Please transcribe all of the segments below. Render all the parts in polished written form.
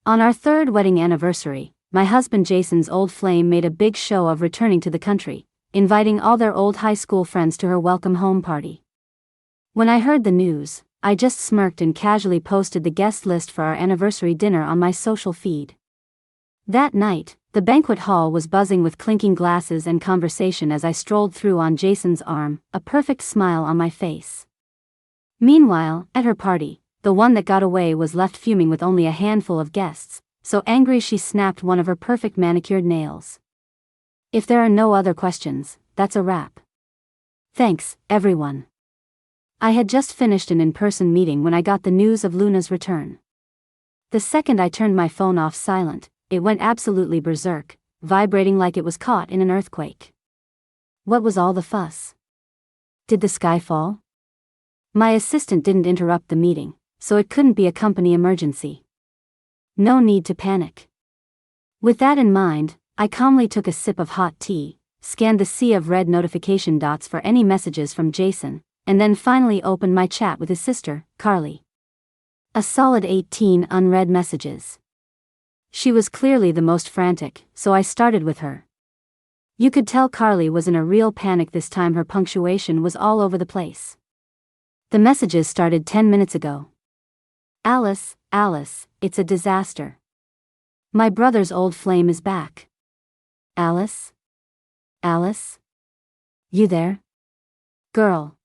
On our third wedding anniversary, my husband Jason's old flame made a big show of returning to the country, inviting all their old high school friends to her welcome home party. When I heard the news, I just smirked and casually posted the guest list for our anniversary dinner on my social feed. That night, the banquet hall was buzzing with clinking glasses and conversation as I strolled through on Jason's arm, a perfect smile on my face. Meanwhile, at her party, the one that got away was left fuming with only a handful of guests, so angry she snapped one of her perfect manicured nails. If there are no other questions, that's a wrap. Thanks, everyone. I had just finished an in-person meeting when I got the news of Luna's return. The second I turned my phone off silent, it went absolutely berserk, vibrating like it was caught in an earthquake. What was all the fuss? Did the sky fall? My assistant didn't interrupt the meeting, so it couldn't be a company emergency. No need to panic. With that in mind, I calmly took a sip of hot tea, scanned the sea of red notification dots for any messages from Jason, and then finally opened my chat with his sister, Carly. A solid 18 unread messages. She was clearly the most frantic, so I started with her. You could tell Carly was in a real panic this time. Her punctuation was all over the place. The messages started 10 minutes ago. Alice, it's a disaster. My brother's old flame is back. Alice? You there? Girl.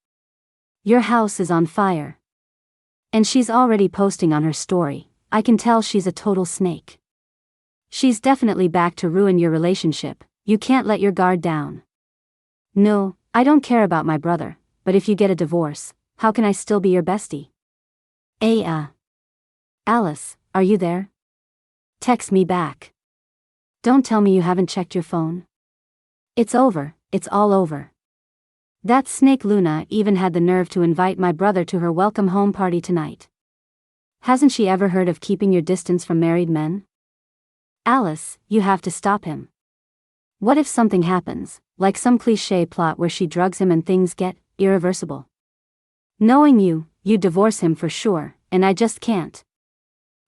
Your house is on fire. And she's already posting on her story. I can tell she's a total snake. She's definitely back to ruin your relationship. You can't let your guard down. No, I don't care about my brother, but if you get a divorce, how can I still be your bestie? Alice, are you there? Text me back. Don't tell me you haven't checked your phone. It's over, it's all over. That snake Luna even had the nerve to invite my brother to her welcome home party tonight. Hasn't she ever heard of keeping your distance from married men? Alice, you have to stop him. What if something happens, like some cliché plot where she drugs him and things get irreversible? Knowing you'd divorce him for sure, and I just can't.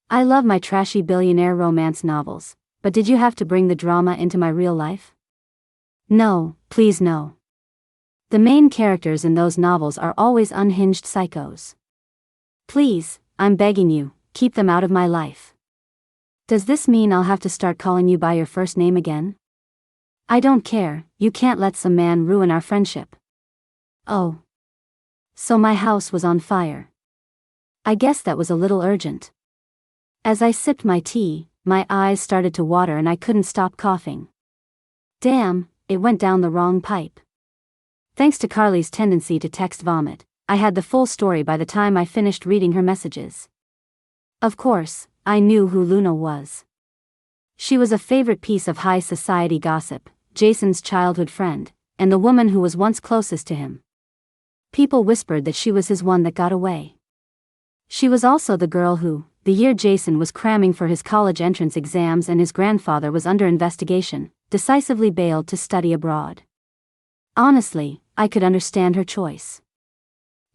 I love my trashy billionaire romance novels, but did you have to bring the drama into my real life? No, please no. The main characters in those novels are always unhinged psychos. Please, I'm begging you, keep them out of my life. Does this mean I'll have to start calling you by your first name again? I don't care, you can't let some man ruin our friendship. Oh. So my house was on fire. I guess that was a little urgent. As I sipped my tea, my eyes started to water and I couldn't stop coughing. Damn, it went down the wrong pipe. Thanks to Carly's tendency to text vomit, I had the full story by the time I finished reading her messages. Of course, I knew who Luna was. She was a favorite piece of high society gossip, Jason's childhood friend, and the woman who was once closest to him. People whispered that she was his one that got away. She was also the girl who, the year Jason was cramming for his college entrance exams and his grandfather was under investigation, decisively bailed to study abroad. Honestly, I could understand her choice.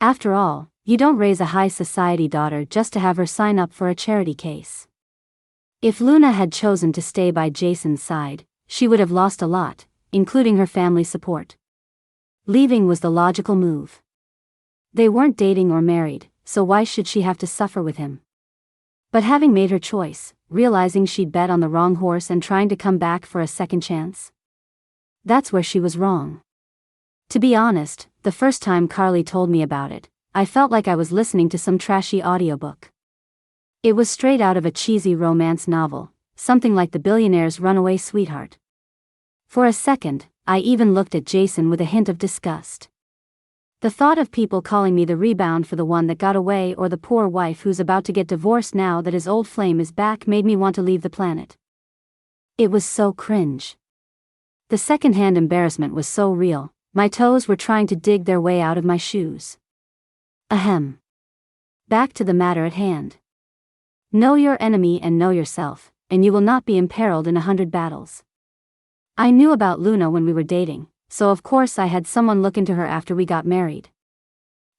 After all, you don't raise a high society daughter just to have her sign up for a charity case. If Luna had chosen to stay by Jason's side, she would have lost a lot, including her family support. Leaving was the logical move. They weren't dating or married, so why should she have to suffer with him? But having made her choice, realizing she'd bet on the wrong horse and trying to come back for a second chance? That's where she was wrong. To be honest, the first time Carly told me about it, I felt like I was listening to some trashy audiobook. It was straight out of a cheesy romance novel, something like The Billionaire's Runaway Sweetheart. For a second, I even looked at Jason with a hint of disgust. The thought of people calling me the rebound for the one that got away or the poor wife who's about to get divorced now that his old flame is back made me want to leave the planet. It was so cringe. The secondhand embarrassment was so real, my toes were trying to dig their way out of my shoes. Ahem. Back to the matter at hand. Know your enemy and know yourself, and you will not be imperiled in 100 battles. I knew about Luna when we were dating, so of course I had someone look into her after we got married.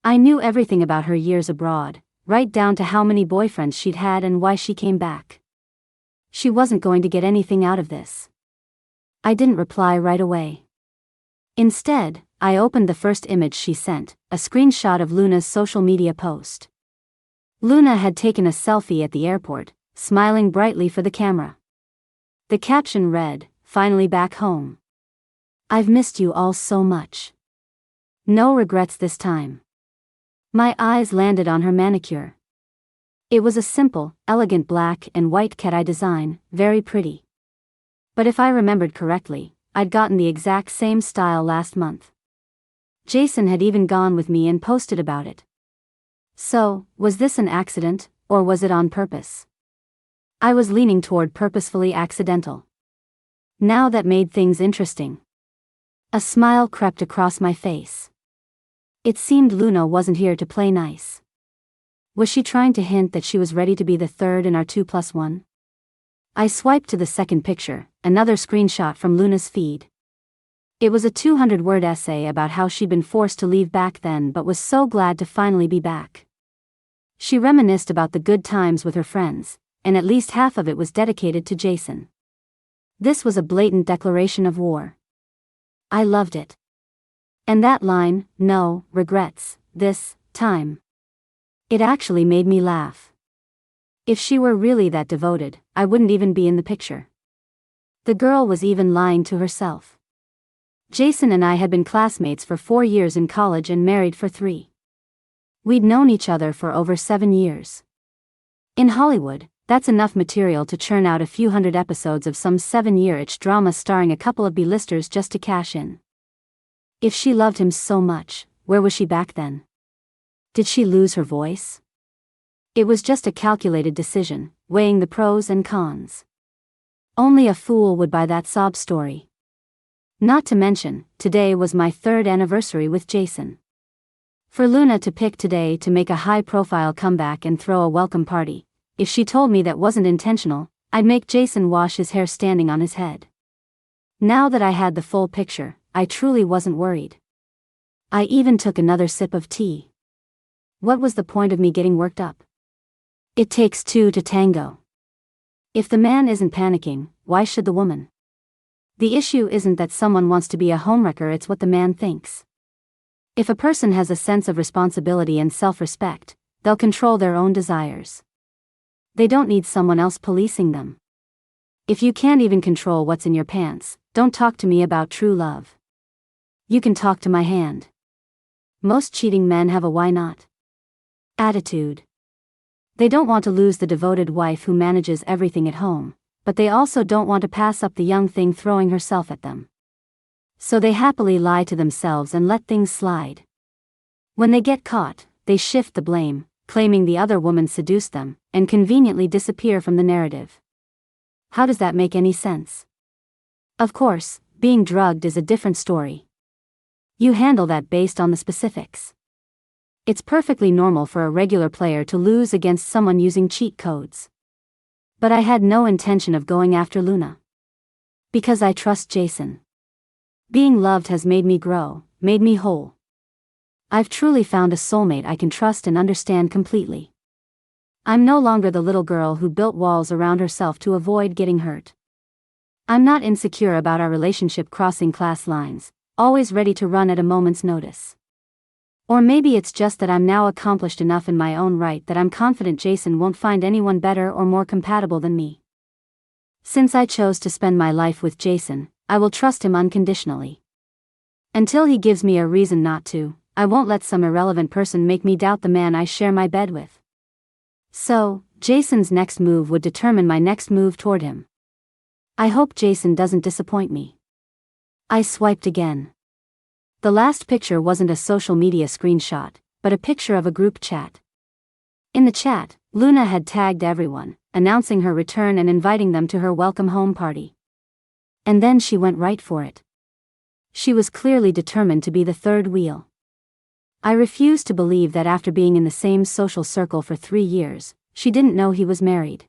I knew everything about her years abroad, right down to how many boyfriends she'd had and why she came back. She wasn't going to get anything out of this. I didn't reply right away. Instead, I opened the first image she sent, a screenshot of Luna's social media post. Luna had taken a selfie at the airport, smiling brightly for the camera. The caption read, "Finally back home. I've missed you all so much. No regrets this time." My eyes landed on her manicure. It was a simple, elegant black and white cat-eye design, very pretty. But if I remembered correctly, I'd gotten the exact same style last month. Jason had even gone with me and posted about it. So, was this an accident, or was it on purpose? I was leaning toward purposefully accidental. Now that made things interesting. A smile crept across my face. It seemed Luna wasn't here to play nice. Was she trying to hint that she was ready to be the third in our 2+1? I swiped to the second picture, another screenshot from Luna's feed. It was a 200-word essay about how she'd been forced to leave back then but was so glad to finally be back. She reminisced about the good times with her friends, and at least half of it was dedicated to Jason. This was a blatant declaration of war. I loved it. And that line, "No regrets this time." It actually made me laugh. If she were really that devoted, I wouldn't even be in the picture. The girl was even lying to herself. Jason and I had been classmates for 4 years in college and married for 3. We'd known each other for over 7 years. In Hollywood, that's enough material to churn out a few hundred episodes of some 7-year-itch drama starring a couple of B-listers just to cash in. If she loved him so much, where was she back then? Did she lose her voice? It was just a calculated decision, weighing the pros and cons. Only a fool would buy that sob story. Not to mention, today was my 3rd anniversary with Jason. For Luna to pick today to make a high-profile comeback and throw a welcome party, if she told me that wasn't intentional, I'd make Jason wash his hair standing on his head. Now that I had the full picture, I truly wasn't worried. I even took another sip of tea. What was the point of me getting worked up? It takes 2 to tango. If the man isn't panicking, why should the woman? The issue isn't that someone wants to be a homewrecker, it's what the man thinks. If a person has a sense of responsibility and self-respect, they'll control their own desires. They don't need someone else policing them. If you can't even control what's in your pants, don't talk to me about true love. You can talk to my hand. Most cheating men have a why not attitude. They don't want to lose the devoted wife who manages everything at home, but they also don't want to pass up the young thing throwing herself at them. So they happily lie to themselves and let things slide. When they get caught, they shift the blame, claiming the other woman seduced them, and conveniently disappear from the narrative. How does that make any sense? Of course, being drugged is a different story. You handle that based on the specifics. It's perfectly normal for a regular player to lose against someone using cheat codes. But I had no intention of going after Luna. Because I trust Jason. Being loved has made me grow, made me whole. I've truly found a soulmate I can trust and understand completely. I'm no longer the little girl who built walls around herself to avoid getting hurt. I'm not insecure about our relationship crossing class lines, always ready to run at a moment's notice. Or maybe it's just that I'm now accomplished enough in my own right that I'm confident Jason won't find anyone better or more compatible than me. Since I chose to spend my life with Jason, I will trust him unconditionally. Until he gives me a reason not to, I won't let some irrelevant person make me doubt the man I share my bed with. So, Jason's next move would determine my next move toward him. I hope Jason doesn't disappoint me. I swiped again. The last picture wasn't a social media screenshot, but a picture of a group chat. In the chat, Luna had tagged everyone, announcing her return and inviting them to her welcome home party. And then she went right for it. She was clearly determined to be the third wheel. I refused to believe that after being in the same social circle for 3 years, she didn't know he was married.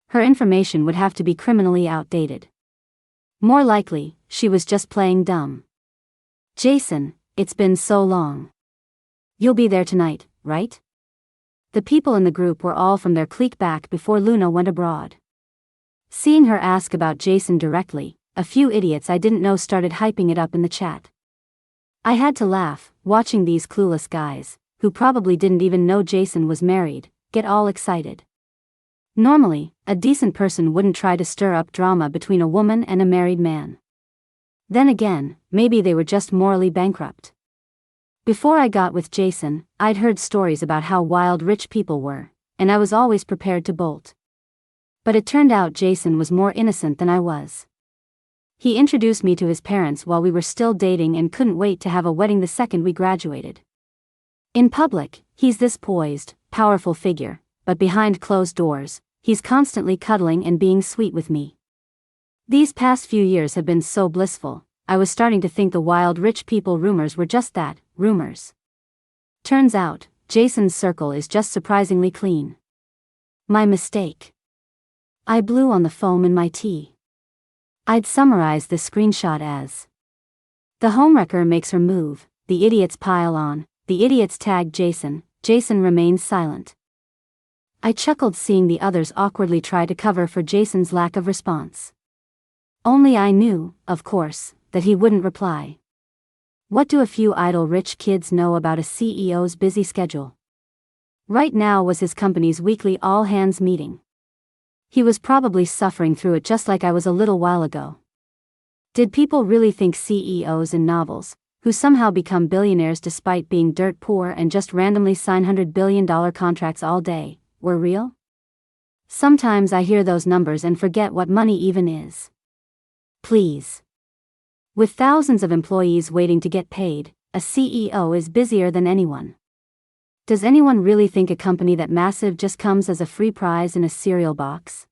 Her information would have to be criminally outdated. More likely, she was just playing dumb. Jason, it's been so long. You'll be there tonight, right? The people in the group were all from their clique back before Luna went abroad. Seeing her ask about Jason directly, a few idiots I didn't know started hyping it up in the chat. I had to laugh, watching these clueless guys, who probably didn't even know Jason was married, get all excited. Normally, a decent person wouldn't try to stir up drama between a woman and a married man. Then again, maybe they were just morally bankrupt. Before I got with Jason, I'd heard stories about how wild rich people were, and I was always prepared to bolt. But it turned out Jason was more innocent than I was. He introduced me to his parents while we were still dating and couldn't wait to have a wedding the second we graduated. In public, he's this poised, powerful figure, but behind closed doors, he's constantly cuddling and being sweet with me. These past few years have been so blissful, I was starting to think the wild rich people rumors were just that, rumors. Turns out, Jason's circle is just surprisingly clean. My mistake. I blew on the foam in my tea. I'd summarize this screenshot as: the homewrecker makes her move, the idiots pile on, the idiots tag Jason, Jason remains silent. I chuckled seeing the others awkwardly try to cover for Jason's lack of response. Only I knew, of course, that he wouldn't reply. What do a few idle rich kids know about a CEO's busy schedule? Right now was his company's weekly all-hands meeting. He was probably suffering through it just like I was a little while ago. Did people really think CEOs in novels, who somehow become billionaires despite being dirt poor and just randomly sign $100 billion contracts all day, were real? Sometimes I hear those numbers and forget what money even is. Please. With thousands of employees waiting to get paid, a CEO is busier than anyone. Does anyone really think a company that massive just comes as a free prize in a cereal box?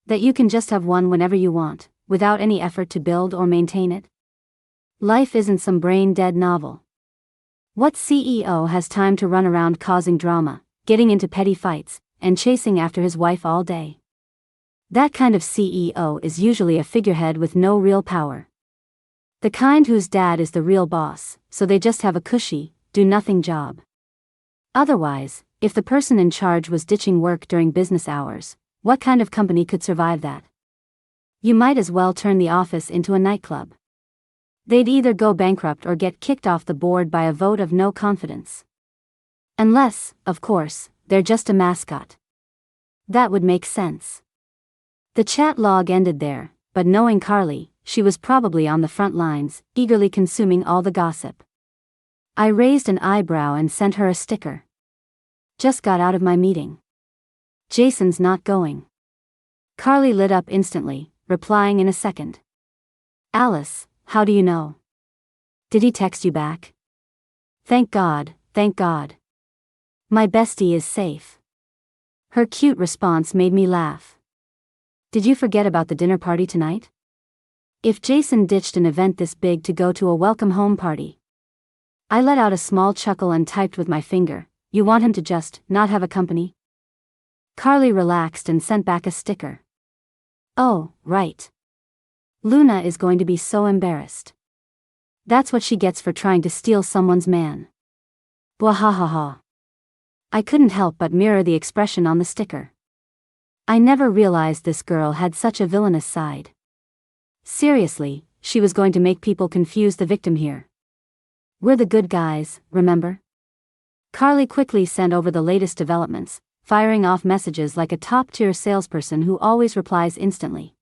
That you can just have one whenever you want, without any effort to build or maintain it? Life isn't some brain-dead novel. What CEO has time to run around causing drama, getting into petty fights, and chasing after his wife all day? That kind of CEO is usually a figurehead with no real power. The kind whose dad is the real boss, so they just have a cushy, do-nothing job. Otherwise, if the person in charge was ditching work during business hours, what kind of company could survive that? You might as well turn the office into a nightclub. They'd either go bankrupt or get kicked off the board by a vote of no confidence. Unless, of course, they're just a mascot. That would make sense. The chat log ended there, but knowing Carly, she was probably on the front lines, eagerly consuming all the gossip. I raised an eyebrow and sent her a sticker. Just got out of my meeting. Jason's not going. Carly lit up instantly, replying in a second. Alice, how do you know? Did he text you back? Thank God, thank God. My bestie is safe. Her cute response made me laugh. Did you forget about the dinner party tonight? If Jason ditched an event this big to go to a welcome home party. I let out a small chuckle and typed with my finger, you want him to just not have a company? Carly relaxed and sent back a sticker. Oh, right. Luna is going to be so embarrassed. That's what she gets for trying to steal someone's man. Bwahahaha. I couldn't help but mirror the expression on the sticker. I never realized this girl had such a villainous side. Seriously, she was going to make people confuse the victim here. We're the good guys, remember? Carly quickly sent over the latest developments, firing off messages like a top-tier salesperson who always replies instantly.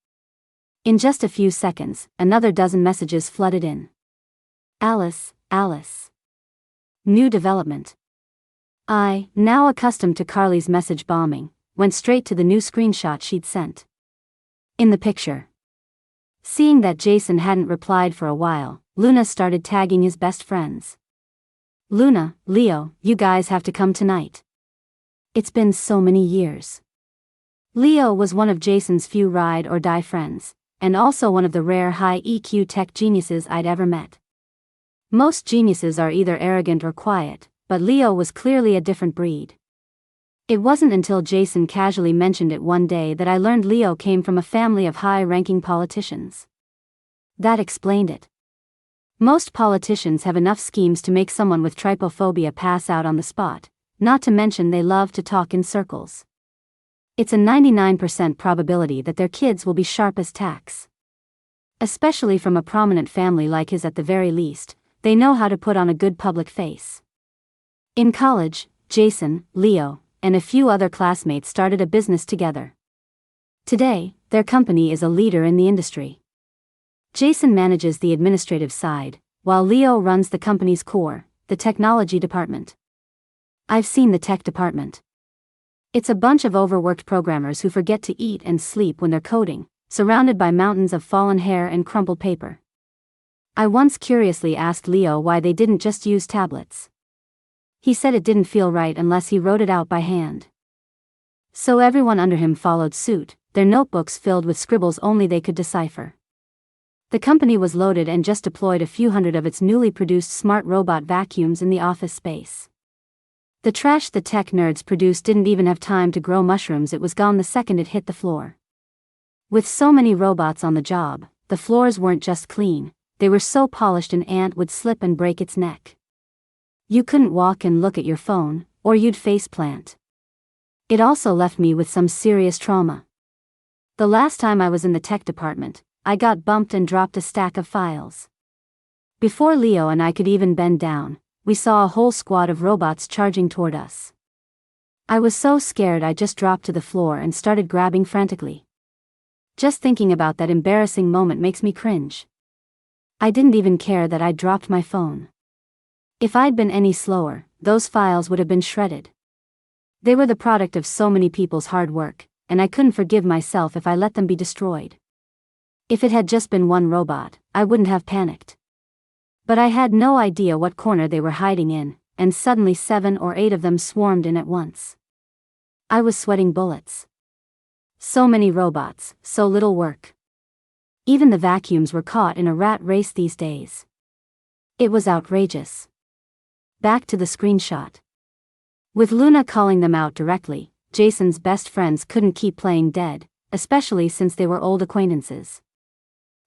In just a few seconds, another dozen messages flooded in. Alice, Alice. New development. I, now accustomed to Carly's message bombing, went straight to the new screenshot she'd sent. In the picture. Seeing that Jason hadn't replied for a while, Luna started tagging his best friends. Luna, Leo, you guys have to come tonight. It's been so many years. Leo was one of Jason's few ride-or-die friends, and also one of the rare high EQ tech geniuses I'd ever met. Most geniuses are either arrogant or quiet, but Leo was clearly a different breed. It wasn't until Jason casually mentioned it one day that I learned Leo came from a family of high-ranking politicians. That explained it. Most politicians have enough schemes to make someone with trypophobia pass out on the spot, not to mention they love to talk in circles. It's a 99% probability that their kids will be sharp as tacks. Especially from a prominent family like his. At the very least, they know how to put on a good public face. In college, Jason, Leo, and a few other classmates started a business together. Today, their company is a leader in the industry. Jason manages the administrative side, while Leo runs the company's core, the technology department. I've seen the tech department. It's a bunch of overworked programmers who forget to eat and sleep when they're coding, surrounded by mountains of fallen hair and crumpled paper. I once curiously asked Leo why they didn't just use tablets. He said it didn't feel right unless he wrote it out by hand. So everyone under him followed suit, their notebooks filled with scribbles only they could decipher. The company was loaded and just deployed a few hundred of its newly produced smart robot vacuums in the office space. The trash the tech nerds produced didn't even have time to grow mushrooms. It was gone the second it hit the floor. With so many robots on the job, the floors weren't just clean, they were so polished an ant would slip and break its neck. You couldn't walk and look at your phone, or you'd faceplant. It also left me with some serious trauma. The last time I was in the tech department, I got bumped and dropped a stack of files. Before Leo and I could even bend down, we saw a whole squad of robots charging toward us. I was so scared I just dropped to the floor and started grabbing frantically. Just thinking about that embarrassing moment makes me cringe. I didn't even care that I'd dropped my phone. If I'd been any slower, those files would have been shredded. They were the product of so many people's hard work, and I couldn't forgive myself if I let them be destroyed. If it had just been one robot, I wouldn't have panicked. But I had no idea what corner they were hiding in, and suddenly 7 or 8 of them swarmed in at once. I was sweating bullets. So many robots, so little work. Even the vacuums were caught in a rat race these days. It was outrageous. Back to the screenshot. With Luna calling them out directly, Jason's best friends couldn't keep playing dead, especially since they were old acquaintances.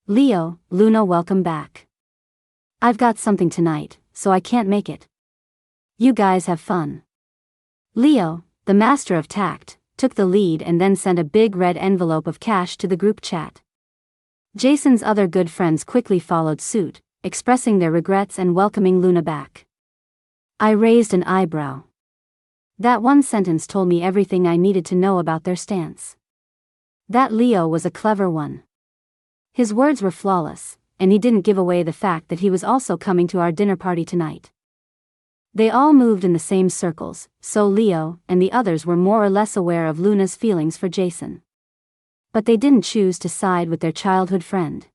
Leo, Luna, welcome back. I've got something tonight, so I can't make it. You guys have fun. Leo, the master of tact, took the lead and then sent a big red envelope of cash to the group chat. Jason's other good friends quickly followed suit, expressing their regrets and welcoming Luna back. I raised an eyebrow. That one sentence told me everything I needed to know about their stance. That Leo was a clever one. His words were flawless, and he didn't give away the fact that he was also coming to our dinner party tonight. They all moved in the same circles, so Leo and the others were more or less aware of Luna's feelings for Jason. But they didn't choose to side with their childhood friend.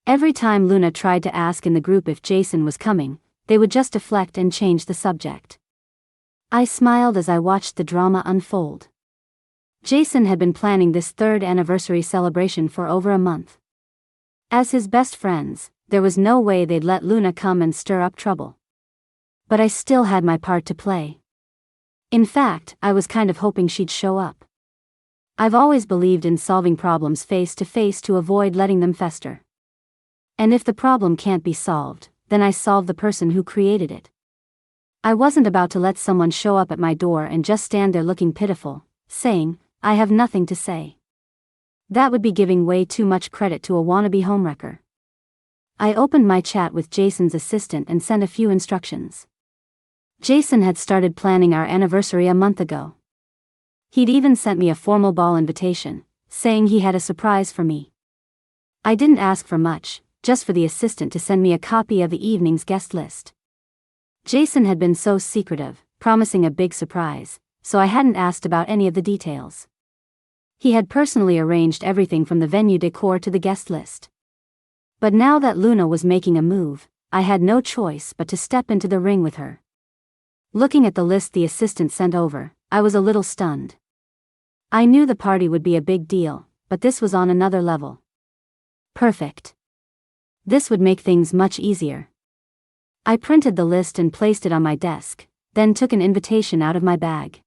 Every time Luna tried to ask in the group if Jason was coming, they would just deflect and change the subject. I smiled as I watched the drama unfold. Jason had been planning this 3rd anniversary celebration for over a month. As his best friends, there was no way they'd let Luna come and stir up trouble. But I still had my part to play. In fact, I was kind of hoping she'd show up. I've always believed in solving problems face to face to avoid letting them fester. And if the problem can't be solved, then I solve the person who created it. I wasn't about to let someone show up at my door and just stand there looking pitiful, saying, "I have nothing to say." That would be giving way too much credit to a wannabe homewrecker. I opened my chat with Jason's assistant and sent a few instructions. Jason had started planning our anniversary a month ago. He'd even sent me a formal ball invitation, saying he had a surprise for me. I didn't ask for much, just for the assistant to send me a copy of the evening's guest list. Jason had been so secretive, promising a big surprise, so I hadn't asked about any of the details. He had personally arranged everything from the venue decor to the guest list. But now that Luna was making a move, I had no choice but to step into the ring with her. Looking at the list the assistant sent over, I was a little stunned. I knew the party would be a big deal, but this was on another level. Perfect. This would make things much easier. I printed the list and placed it on my desk, then took an invitation out of my bag.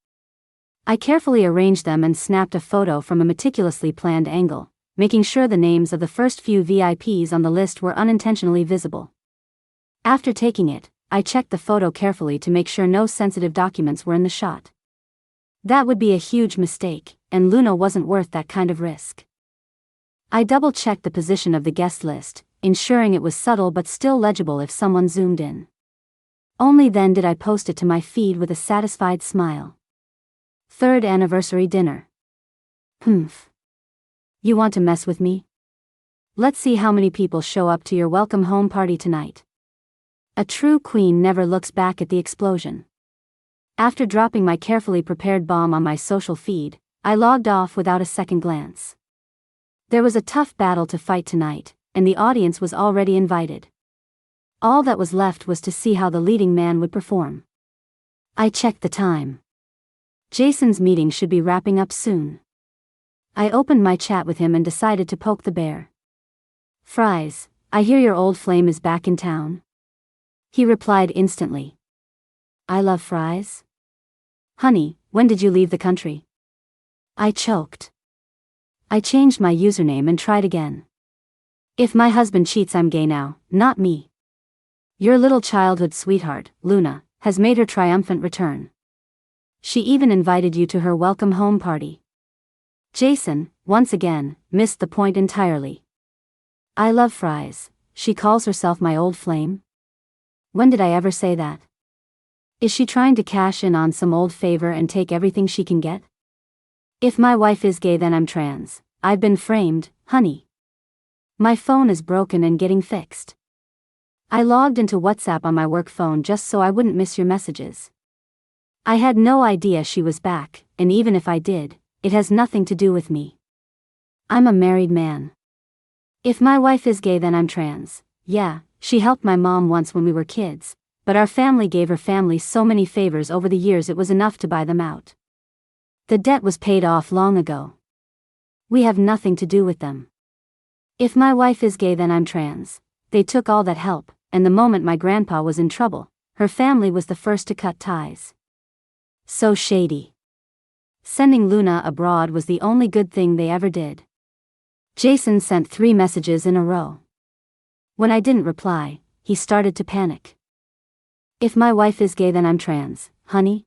I carefully arranged them and snapped a photo from a meticulously planned angle, making sure the names of the first few VIPs on the list were unintentionally visible. After taking it, I checked the photo carefully to make sure no sensitive documents were in the shot. That would be a huge mistake, and Luna wasn't worth that kind of risk. I double-checked the position of the guest list, ensuring it was subtle but still legible if someone zoomed in. Only then did I post it to my feed with a satisfied smile. 3rd anniversary dinner. Humph. You want to mess with me? Let's see how many people show up to your welcome home party tonight. A true queen never looks back at the explosion. After dropping my carefully prepared bomb on my social feed, I logged off without a second glance. There was a tough battle to fight tonight, and the audience was already invited. All that was left was to see how the leading man would perform. I checked the time. Jason's meeting should be wrapping up soon. I opened my chat with him and decided to poke the bear. "Fries, I hear your old flame is back in town." He replied instantly. "I love fries." "Honey, when did you leave the country?" I choked. I changed my username and tried again. "If my husband cheats, I'm gay now, not me. Your little childhood sweetheart, Luna, has made her triumphant return. She even invited you to her welcome home party." Jason, once again, missed the point entirely. "I love fries, she calls herself my old flame? When did I ever say that? Is she trying to cash in on some old favor and take everything she can get? If my wife is gay, then I'm trans. I've been framed, honey. My phone is broken and getting fixed. I logged into WhatsApp on my work phone just so I wouldn't miss your messages. I had no idea she was back, and even if I did, it has nothing to do with me. I'm a married man. If my wife is gay, then I'm trans. Yeah, she helped my mom once when we were kids, but our family gave her family so many favors over the years it was enough to buy them out. The debt was paid off long ago. We have nothing to do with them. If my wife is gay, then I'm trans. They took all that help, and the moment my grandpa was in trouble, her family was the first to cut ties. So shady. Sending Luna abroad was the only good thing they ever did." Jason sent 3 messages in a row. When I didn't reply, he started to panic. "If my wife is gay, then I'm trans, honey?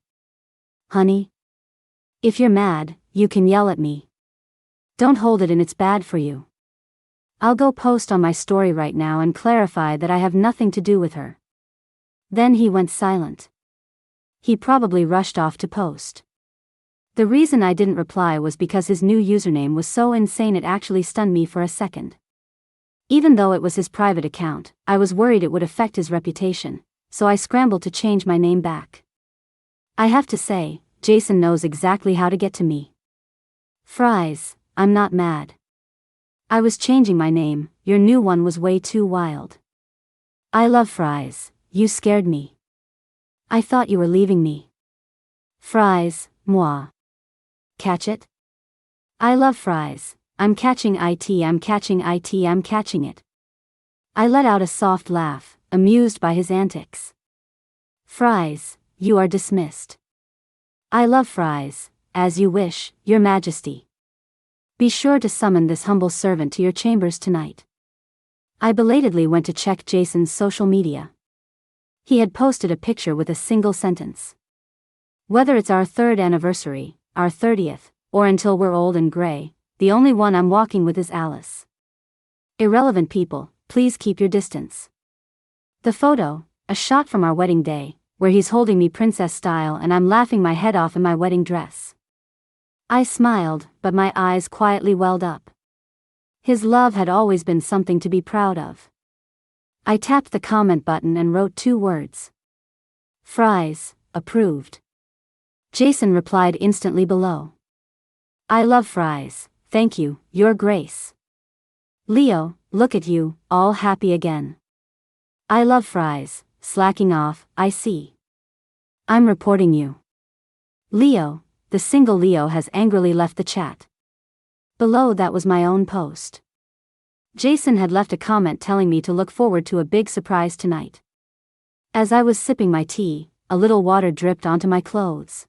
Honey? If you're mad, you can yell at me. Don't hold it in, it's bad for you. I'll go post on my story right now and clarify that I have nothing to do with her." Then he went silent. He probably rushed off to post. The reason I didn't reply was because his new username was so insane it actually stunned me for a second. Even though it was his private account, I was worried it would affect his reputation, so I scrambled to change my name back. I have to say, Jason knows exactly how to get to me. "Fries, I'm not mad. I was changing my name, your new one was way too wild. I love fries, you scared me. I thought you were leaving me. Fries, moi. Catch it? I love fries, I'm catching it, I'm catching it, I'm catching it." I let out a soft laugh, amused by his antics. "Fries, you are dismissed. I love fries, as you wish, your majesty. Be sure to summon this humble servant to your chambers tonight." I belatedly went to check Jason's social media. He had posted a picture with a single sentence. "Whether it's our 3rd anniversary, our 30th, or until we're old and gray, the only one I'm walking with is Alice. Irrelevant people, please keep your distance." The photo, a shot from our wedding day, where he's holding me princess style and I'm laughing my head off in my wedding dress. I smiled, but my eyes quietly welled up. His love had always been something to be proud of. I tapped the comment button and wrote 2 words. "Fries, approved." Jason replied instantly below. "I love fries, thank you, your grace. Leo, look at you, all happy again. I love fries, slacking off, I see. I'm reporting you." Leo, the single Leo, has angrily left the chat. Below that was my own post. Jason had left a comment telling me to look forward to a big surprise tonight. As I was sipping my tea, a little water dripped onto my clothes.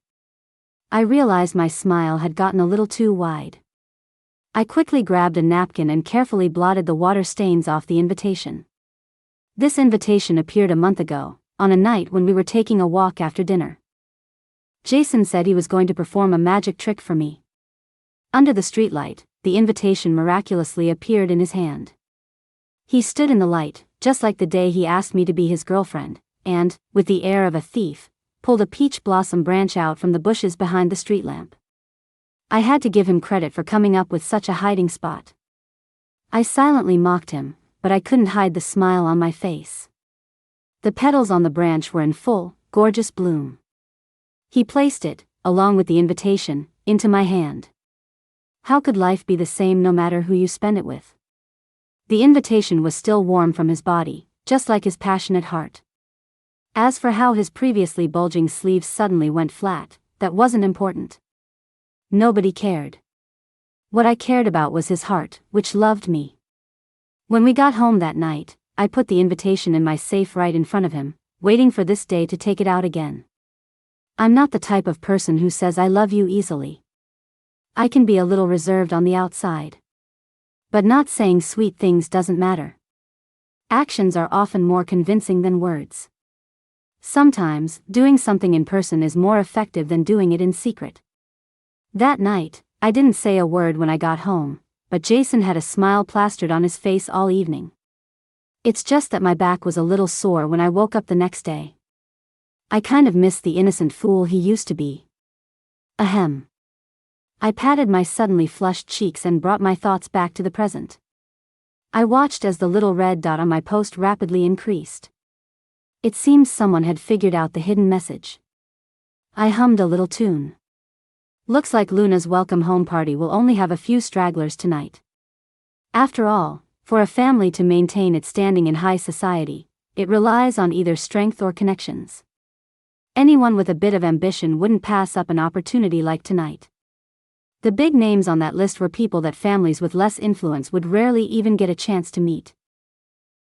I realized my smile had gotten a little too wide. I quickly grabbed a napkin and carefully blotted the water stains off the invitation. This invitation appeared a month ago, on a night when we were taking a walk after dinner. Jason said he was going to perform a magic trick for me. Under the streetlight, the invitation miraculously appeared in his hand. He stood in the light, just like the day he asked me to be his girlfriend, and, with the air of a thief, pulled a peach blossom branch out from the bushes behind the street lamp. I had to give him credit for coming up with such a hiding spot. I silently mocked him, but I couldn't hide the smile on my face. The petals on the branch were in full, gorgeous bloom. He placed it, along with the invitation, into my hand. How could life be the same no matter who you spend it with? The invitation was still warm from his body, just like his passionate heart. As for how his previously bulging sleeves suddenly went flat, that wasn't important. Nobody cared. What I cared about was his heart, which loved me. When we got home that night, I put the invitation in my safe right in front of him, waiting for this day to take it out again. I'm not the type of person who says I love you easily. I can be a little reserved on the outside. But not saying sweet things doesn't matter. Actions are often more convincing than words. Sometimes, doing something in person is more effective than doing it in secret. That night, I didn't say a word when I got home, but Jason had a smile plastered on his face all evening. It's just that my back was a little sore when I woke up the next day. I kind of missed the innocent fool he used to be. Ahem. I patted my suddenly flushed cheeks and brought my thoughts back to the present. I watched as the little red dot on my post rapidly increased. It seemed someone had figured out the hidden message. I hummed a little tune. Looks like Luna's welcome home party will only have a few stragglers tonight. After all, for a family to maintain its standing in high society, it relies on either strength or connections. Anyone with a bit of ambition wouldn't pass up an opportunity like tonight. The big names on that list were people that families with less influence would rarely even get a chance to meet.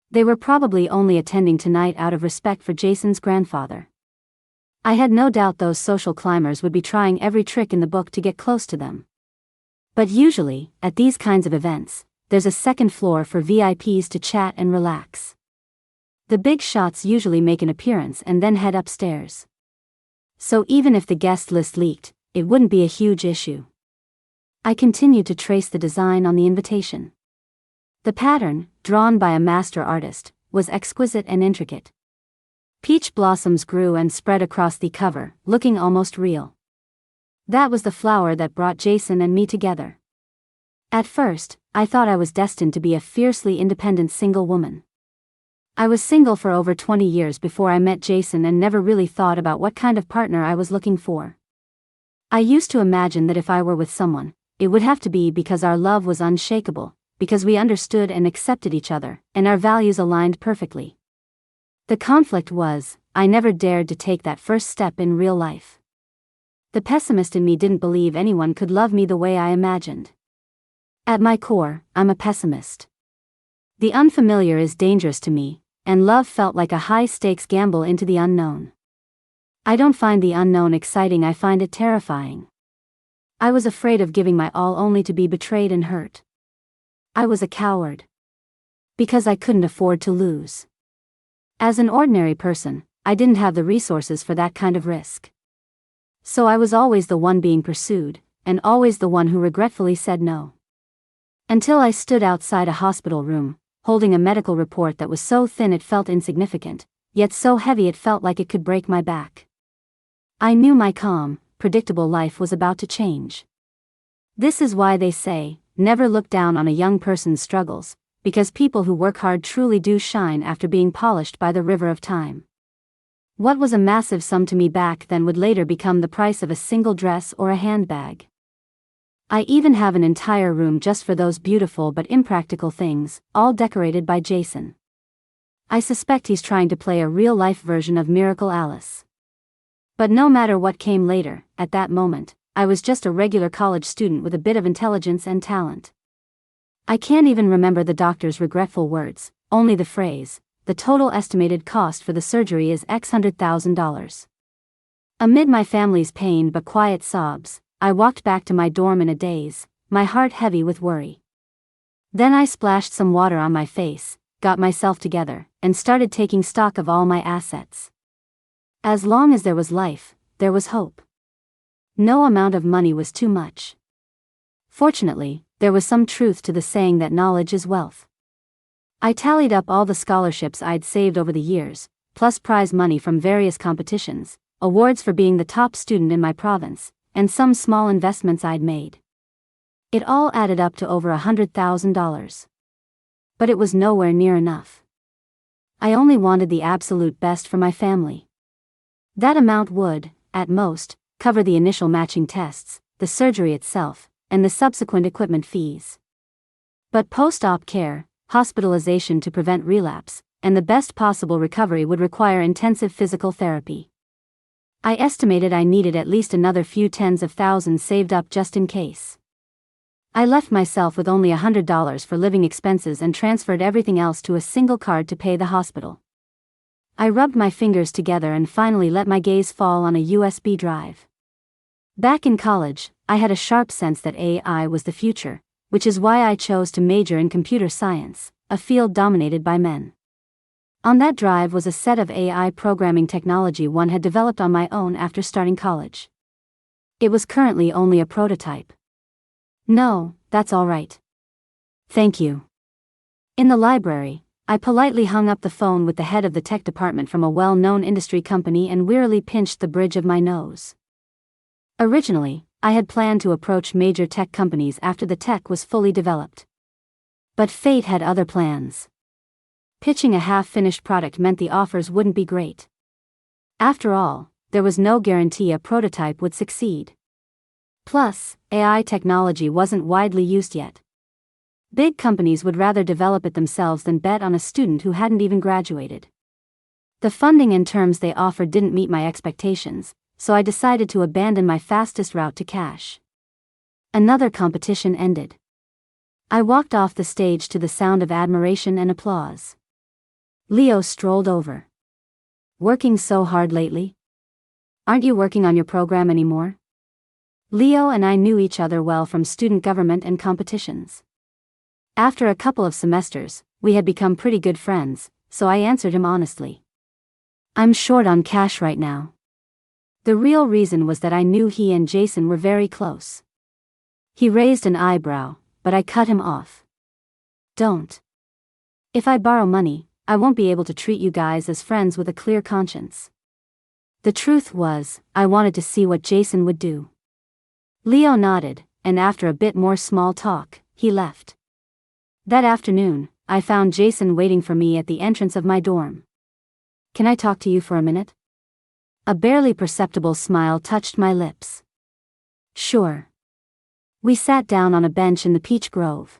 They were probably only attending tonight out of respect for Jason's grandfather. I had no doubt those social climbers would be trying every trick in the book to get close to them. But usually, at these kinds of events, there's a second floor for VIPs to chat and relax. The big shots usually make an appearance and then head upstairs. So even if the guest list leaked, it wouldn't be a huge issue. I continued to trace the design on the invitation. The pattern, drawn by a master artist, was exquisite and intricate. Peach blossoms grew and spread across the cover, looking almost real. That was the flower that brought Jason and me together. At first, I thought I was destined to be a fiercely independent single woman. I was single for over 20 years before I met Jason and never really thought about what kind of partner I was looking for. I used to imagine that if I were with someone, it would have to be because our love was unshakable, because we understood and accepted each other, and our values aligned perfectly. The conflict was, I never dared to take that first step in real life. The pessimist in me didn't believe anyone could love me the way I imagined. At my core, I'm a pessimist. The unfamiliar is dangerous to me, and love felt like a high-stakes gamble into the unknown. I don't find the unknown exciting, I find it terrifying. I was afraid of giving my all only to be betrayed and hurt. I was a coward. Because I couldn't afford to lose. As an ordinary person, I didn't have the resources for that kind of risk. So I was always the one being pursued, and always the one who regretfully said no. Until I stood outside a hospital room, holding a medical report that was so thin it felt insignificant, yet so heavy it felt like it could break my back. I knew my calm, predictable life was about to change. This is why they say, never look down on a young person's struggles, because people who work hard truly do shine after being polished by the river of time. What was a massive sum to me back then would later become the price of a single dress or a handbag. I even have an entire room just for those beautiful but impractical things, all decorated by Jason. I suspect he's trying to play a real-life version of Miracle Alice. But no matter what came later, at that moment, I was just a regular college student with a bit of intelligence and talent. I can't even remember the doctor's regretful words, only the phrase, the total estimated cost for the surgery is X $100,000. Amid my family's pain but quiet sobs, I walked back to my dorm in a daze, my heart heavy with worry. Then I splashed some water on my face, got myself together, and started taking stock of all my assets. As long as there was life, there was hope. No amount of money was too much. Fortunately, there was some truth to the saying that knowledge is wealth. I tallied up all the scholarships I'd saved over the years, plus prize money from various competitions, awards for being the top student in my province, and some small investments I'd made. It all added up to over $100,000. But it was nowhere near enough. I only wanted the absolute best for my family. That amount would, at most, cover the initial matching tests, the surgery itself, and the subsequent equipment fees. But post-op care, hospitalization to prevent relapse, and the best possible recovery would require intensive physical therapy. I estimated I needed at least another few tens of thousands saved up just in case. I left myself with only $100 for living expenses and transferred everything else to a single card to pay the hospital. I rubbed my fingers together and finally let my gaze fall on a USB drive. Back in college, I had a sharp sense that AI was the future, which is why I chose to major in computer science, a field dominated by men. On that drive was a set of AI programming technology one had developed on my own after starting college. It was currently only a prototype. No, that's all right. Thank you. In the library, I politely hung up the phone with the head of the tech department from a well-known industry company and wearily pinched the bridge of my nose. Originally, I had planned to approach major tech companies after the tech was fully developed. But fate had other plans. Pitching a half-finished product meant the offers wouldn't be great. After all, there was no guarantee a prototype would succeed. Plus, AI technology wasn't widely used yet. Big companies would rather develop it themselves than bet on a student who hadn't even graduated. The funding and terms they offered didn't meet my expectations, so I decided to abandon my fastest route to cash. Another competition ended. I walked off the stage to the sound of admiration and applause. Leo strolled over. Working so hard lately? Aren't you working on your program anymore? Leo and I knew each other well from student government and competitions. After a couple of semesters, we had become pretty good friends, so I answered him honestly. I'm short on cash right now. The real reason was that I knew he and Jason were very close. He raised an eyebrow, but I cut him off. Don't. If I borrow money, I won't be able to treat you guys as friends with a clear conscience. The truth was, I wanted to see what Jason would do. Leo nodded, and after a bit more small talk, he left. That afternoon, I found Jason waiting for me at the entrance of my dorm. Can I talk to you for a minute? A barely perceptible smile touched my lips. Sure. We sat down on a bench in the peach grove.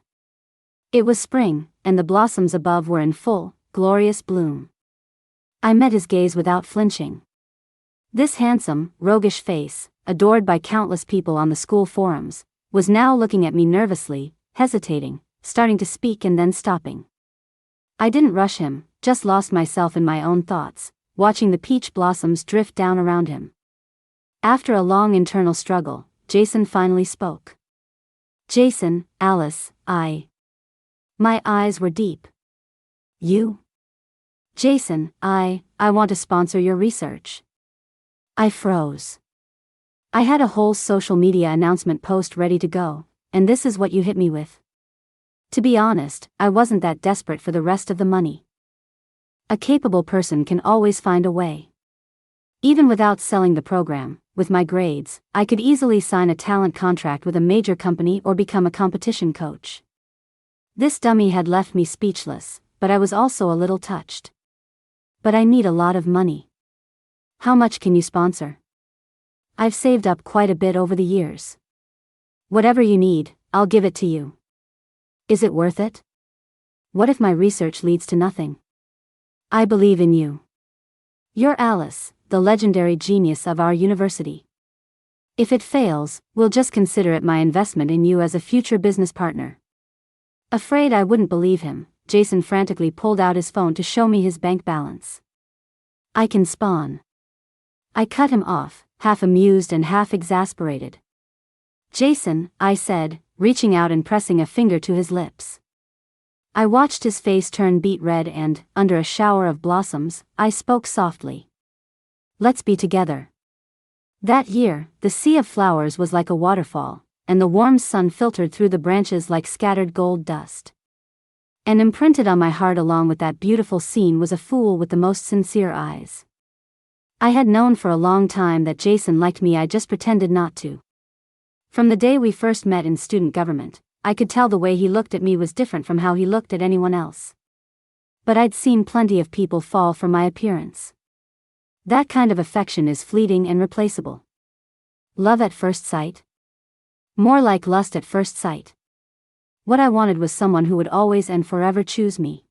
It was spring, and the blossoms above were in full, glorious bloom. I met his gaze without flinching. This handsome, roguish face, adored by countless people on the school forums, was now looking at me nervously, hesitating, starting to speak and then stopping. I didn't rush him, just lost myself in my own thoughts, watching the peach blossoms drift down around him. After a long internal struggle, Jason finally spoke. Jason, Alice, My eyes were deep. You? Jason, I want to sponsor your research. I froze. I had a whole social media announcement post ready to go, and this is what you hit me with. To be honest, I wasn't that desperate for the rest of the money. A capable person can always find a way. Even without selling the program, with my grades, I could easily sign a talent contract with a major company or become a competition coach. This dummy had left me speechless, but I was also a little touched. But I need a lot of money. How much can you sponsor? I've saved up quite a bit over the years. Whatever you need, I'll give it to you. Is it worth it? What if my research leads to nothing? I believe in you. You're Alice, the legendary genius of our university. If it fails, we'll just consider it my investment in you as a future business partner. Afraid I wouldn't believe him, Jason frantically pulled out his phone to show me his bank balance. I can spawn. I cut him off, half amused and half exasperated. Jason, I said, reaching out and pressing a finger to his lips. I watched his face turn beet red and, under a shower of blossoms, I spoke softly. Let's be together. That year, the sea of flowers was like a waterfall, and the warm sun filtered through the branches like scattered gold dust. And imprinted on my heart along with that beautiful scene was a fool with the most sincere eyes. I had known for a long time that Jason liked me, I just pretended not to. From the day we first met in student government, I could tell the way he looked at me was different from how he looked at anyone else. But I'd seen plenty of people fall for my appearance. That kind of affection is fleeting and replaceable. Love at first sight? More like lust at first sight. What I wanted was someone who would always and forever choose me.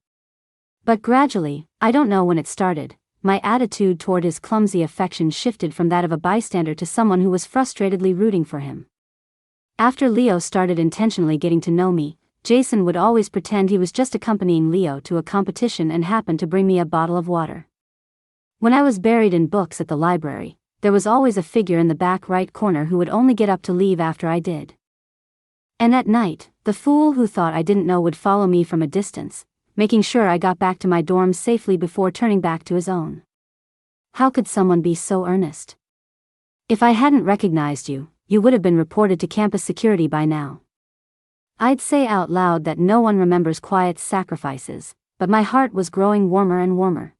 But gradually, I don't know when it started, my attitude toward his clumsy affection shifted from that of a bystander to someone who was frustratedly rooting for him. After Leo started intentionally getting to know me, Jason would always pretend he was just accompanying Leo to a competition and happened to bring me a bottle of water. When I was buried in books at the library, there was always a figure in the back right corner who would only get up to leave after I did. And at night, the fool who thought I didn't know would follow me from a distance, making sure I got back to my dorm safely before turning back to his own. How could someone be so earnest? If I hadn't recognized you, you would have been reported to campus security by now. I'd say out loud that no one remembers quiet sacrifices, but my heart was growing warmer and warmer.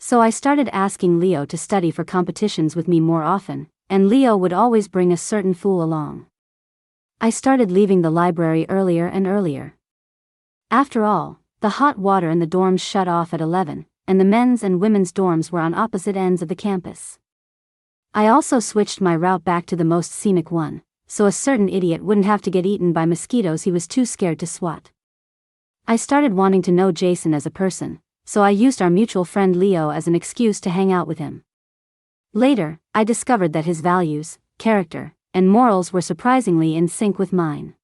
So I started asking Leo to study for competitions with me more often, and Leo would always bring a certain fool along. I started leaving the library earlier and earlier. After all, the hot water in the dorms shut off at 11, and the men's and women's dorms were on opposite ends of the campus. I also switched my route back to the most scenic one, so a certain idiot wouldn't have to get eaten by mosquitoes he was too scared to swat. I started wanting to know Jason as a person, so I used our mutual friend Leo as an excuse to hang out with him. Later, I discovered that his values, character, and morals were surprisingly in sync with mine.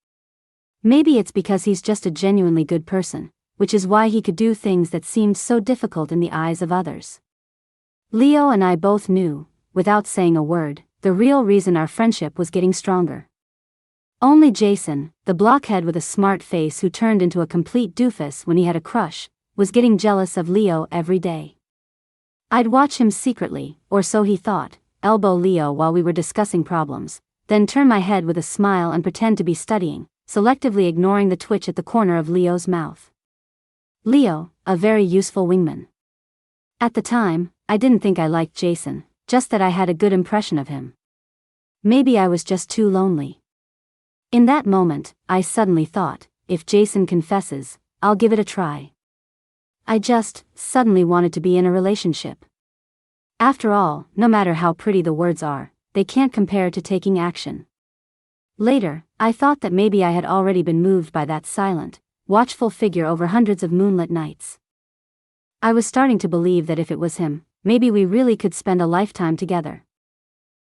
Maybe it's because he's just a genuinely good person, which is why he could do things that seemed so difficult in the eyes of others. Leo and I both knew, without saying a word, the real reason our friendship was getting stronger. Only Jason, the blockhead with a smart face who turned into a complete doofus when he had a crush, was getting jealous of Leo every day. I'd watch him secretly, or so he thought, elbow Leo while we were discussing problems, then turn my head with a smile and pretend to be studying, selectively ignoring the twitch at the corner of Leo's mouth. Leo, a very useful wingman. At the time, I didn't think I liked Jason, just that I had a good impression of him. Maybe I was just too lonely. In that moment, I suddenly thought, if Jason confesses, I'll give it a try. I just, suddenly wanted to be in a relationship. After all, no matter how pretty the words are, they can't compare to taking action. Later, I thought that maybe I had already been moved by that silent, watchful figure over hundreds of moonlit nights. I was starting to believe that if it was him, maybe we really could spend a lifetime together.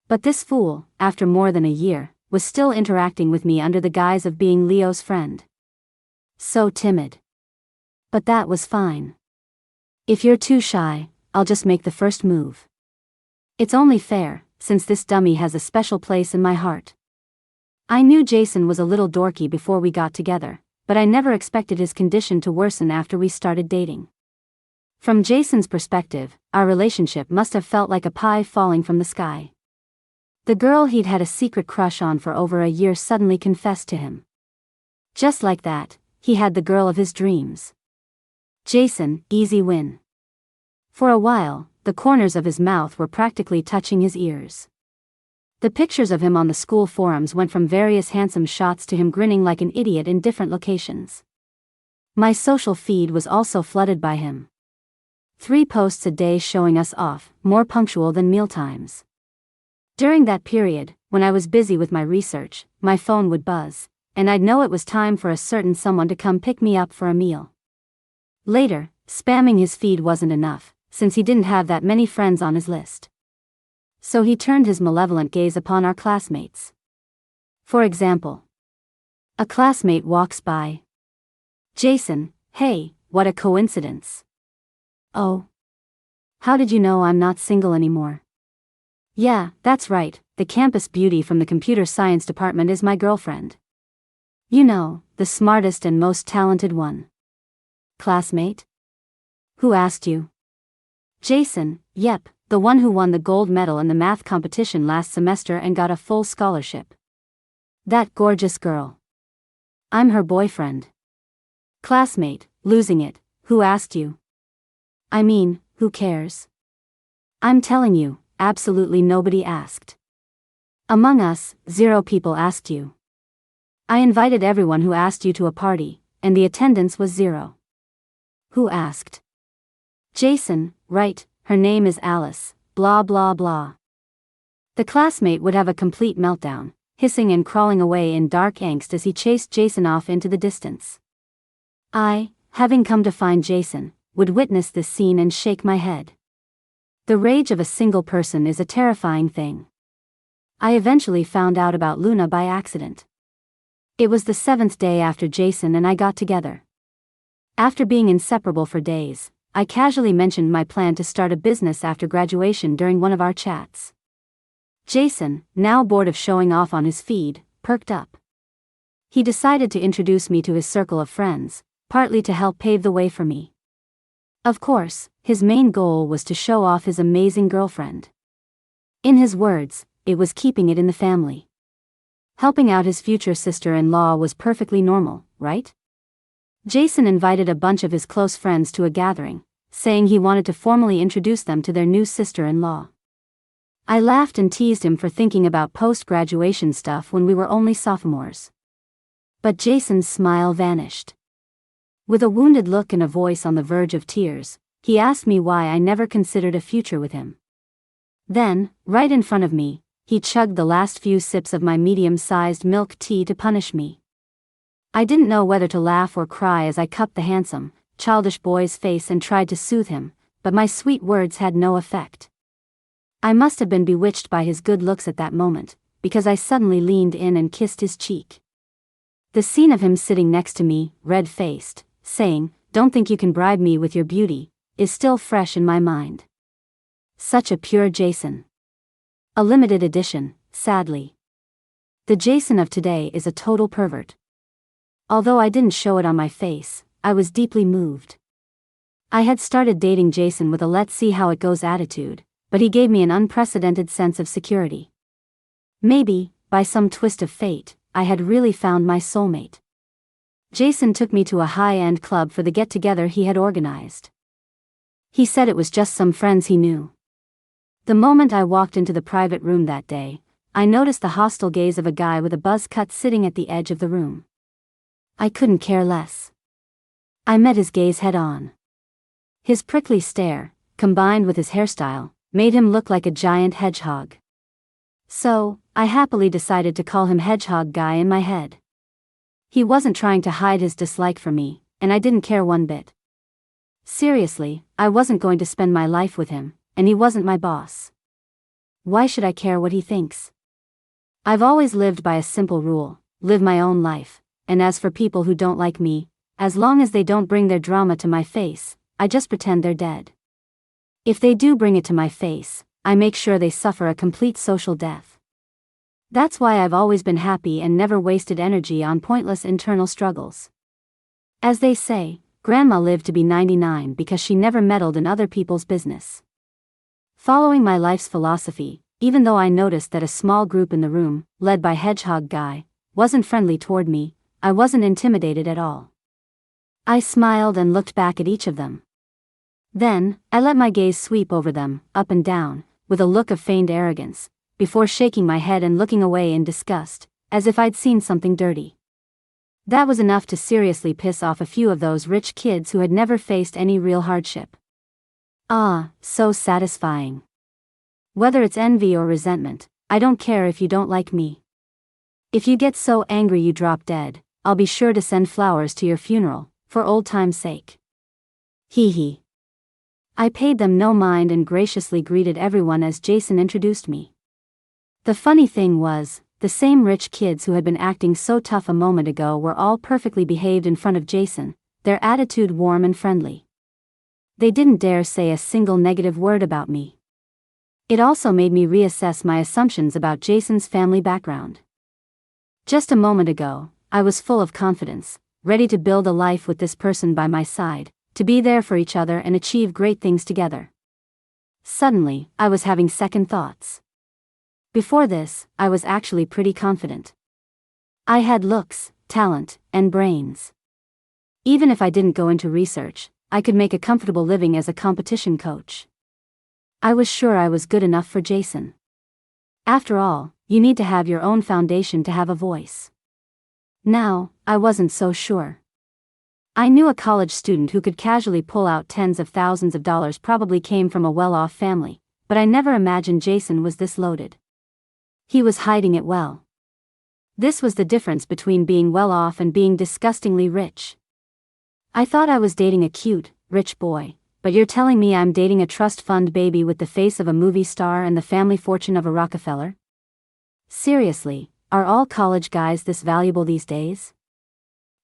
But this fool, after more than a year, was still interacting with me under the guise of being Leo's friend. So timid. But that was fine. If you're too shy, I'll just make the first move. It's only fair, since this dummy has a special place in my heart. I knew Jason was a little dorky before we got together, but I never expected his condition to worsen after we started dating. From Jason's perspective, our relationship must have felt like a pie falling from the sky. The girl he'd had a secret crush on for over a year suddenly confessed to him. Just like that, he had the girl of his dreams. Jason, easy win. For a while, the corners of his mouth were practically touching his ears. The pictures of him on the school forums went from various handsome shots to him grinning like an idiot in different locations. My social feed was also flooded by him. 3 posts a day showing us off, more punctual than mealtimes. During that period, when I was busy with my research, my phone would buzz, and I'd know it was time for a certain someone to come pick me up for a meal. Later, spamming his feed wasn't enough, since he didn't have that many friends on his list. So he turned his malevolent gaze upon our classmates. For example, a classmate walks by. Jason, hey, what a coincidence. Oh. How did you know I'm not single anymore? Yeah, that's right, the campus beauty from the computer science department is my girlfriend. You know, the smartest and most talented one. Classmate? Who asked you? Jason, yep, the one who won the gold medal in the math competition last semester and got a full scholarship. That gorgeous girl. I'm her boyfriend. Classmate, losing it, who asked you? I mean, who cares? I'm telling you, absolutely nobody asked. Among us, 0 people asked you. I invited everyone who asked you to a party, and the attendance was 0. Who asked? Jason, right, her name is Alice, blah blah blah. The classmate would have a complete meltdown, hissing and crawling away in dark angst as he chased Jason off into the distance. I, having come to find Jason, would witness this scene and shake my head. The rage of a single person is a terrifying thing. I eventually found out about Luna by accident. It was the 7th day after Jason and I got together. After being inseparable for days, I casually mentioned my plan to start a business after graduation during one of our chats. Jason, now bored of showing off on his feed, perked up. He decided to introduce me to his circle of friends, partly to help pave the way for me. Of course, his main goal was to show off his amazing girlfriend. In his words, it was keeping it in the family. Helping out his future sister-in-law was perfectly normal, right? Jason invited a bunch of his close friends to a gathering, saying he wanted to formally introduce them to their new sister-in-law. I laughed and teased him for thinking about post-graduation stuff when we were only sophomores. But Jason's smile vanished. With a wounded look and a voice on the verge of tears, he asked me why I never considered a future with him. Then, right in front of me, he chugged the last few sips of my medium-sized milk tea to punish me. I didn't know whether to laugh or cry as I cupped the handsome, childish boy's face and tried to soothe him, but my sweet words had no effect. I must have been bewitched by his good looks at that moment, because I suddenly leaned in and kissed his cheek. The scene of him sitting next to me, red-faced, saying, "Don't think you can bribe me with your beauty," is still fresh in my mind. Such a pure Jason. A limited edition, sadly. The Jason of today is a total pervert. Although I didn't show it on my face, I was deeply moved. I had started dating Jason with a let's see how it goes attitude, but he gave me an unprecedented sense of security. Maybe, by some twist of fate, I had really found my soulmate. Jason took me to a high-end club for the get-together he had organized. He said it was just some friends he knew. The moment I walked into the private room that day, I noticed the hostile gaze of a guy with a buzz cut sitting at the edge of the room. I couldn't care less. I met his gaze head-on. His prickly stare, combined with his hairstyle, made him look like a giant hedgehog. So, I happily decided to call him Hedgehog Guy in my head. He wasn't trying to hide his dislike for me, and I didn't care one bit. Seriously, I wasn't going to spend my life with him, and he wasn't my boss. Why should I care what he thinks? I've always lived by a simple rule: live my own life, and as for people who don't like me, as long as they don't bring their drama to my face, I just pretend they're dead. If they do bring it to my face, I make sure they suffer a complete social death. That's why I've always been happy and never wasted energy on pointless internal struggles. As they say, Grandma lived to be 99 because she never meddled in other people's business. Following my life's philosophy, even though I noticed that a small group in the room, led by Hedgehog Guy, wasn't friendly toward me, I wasn't intimidated at all. I smiled and looked back at each of them. Then, I let my gaze sweep over them, up and down, with a look of feigned arrogance, before shaking my head and looking away in disgust, as if I'd seen something dirty. That was enough to seriously piss off a few of those rich kids who had never faced any real hardship. Ah, so satisfying. Whether it's envy or resentment, I don't care if you don't like me. If you get so angry you drop dead, I'll be sure to send flowers to your funeral, for old time's sake. Hee hee. I paid them no mind and graciously greeted everyone as Jason introduced me. The funny thing was, the same rich kids who had been acting so tough a moment ago were all perfectly behaved in front of Jason, their attitude warm and friendly. They didn't dare say a single negative word about me. It also made me reassess my assumptions about Jason's family background. Just a moment ago, I was full of confidence, ready to build a life with this person by my side, to be there for each other and achieve great things together. Suddenly, I was having second thoughts. Before this, I was actually pretty confident. I had looks, talent, and brains. Even if I didn't go into research, I could make a comfortable living as a competition coach. I was sure I was good enough for Jason. After all, you need to have your own foundation to have a voice. Now, I wasn't so sure. I knew a college student who could casually pull out tens of thousands of dollars, probably came from a well-off family, but I never imagined Jason was this loaded. He was hiding it well. This was the difference between being well-off and being disgustingly rich. I thought I was dating a cute, rich boy, but you're telling me I'm dating a trust fund baby with the face of a movie star and the family fortune of a Rockefeller? Seriously, are all college guys this valuable these days?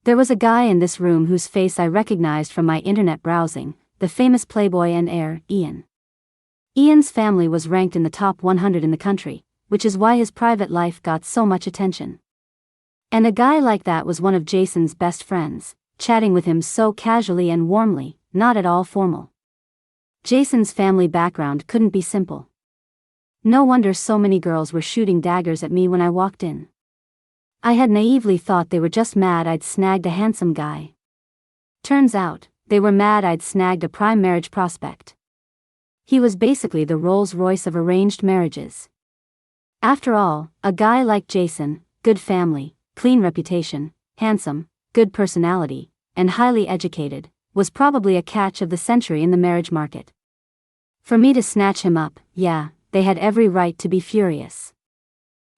There was a guy in this room whose face I recognized from my internet browsing, the famous playboy and heir, Ian. Ian's family was ranked in the top 100 in the country, which is why his private life got so much attention. And a guy like that was one of Jason's best friends, chatting with him so casually and warmly, not at all formal. Jason's family background couldn't be simple. No wonder so many girls were shooting daggers at me when I walked in. I had naively thought they were just mad I'd snagged a handsome guy. Turns out, they were mad I'd snagged a prime marriage prospect. He was basically the Rolls-Royce of arranged marriages. After all, a guy like Jason, good family, clean reputation, handsome, good personality, and highly educated, was probably a catch of the century in the marriage market. For me to snatch him up, yeah, they had every right to be furious.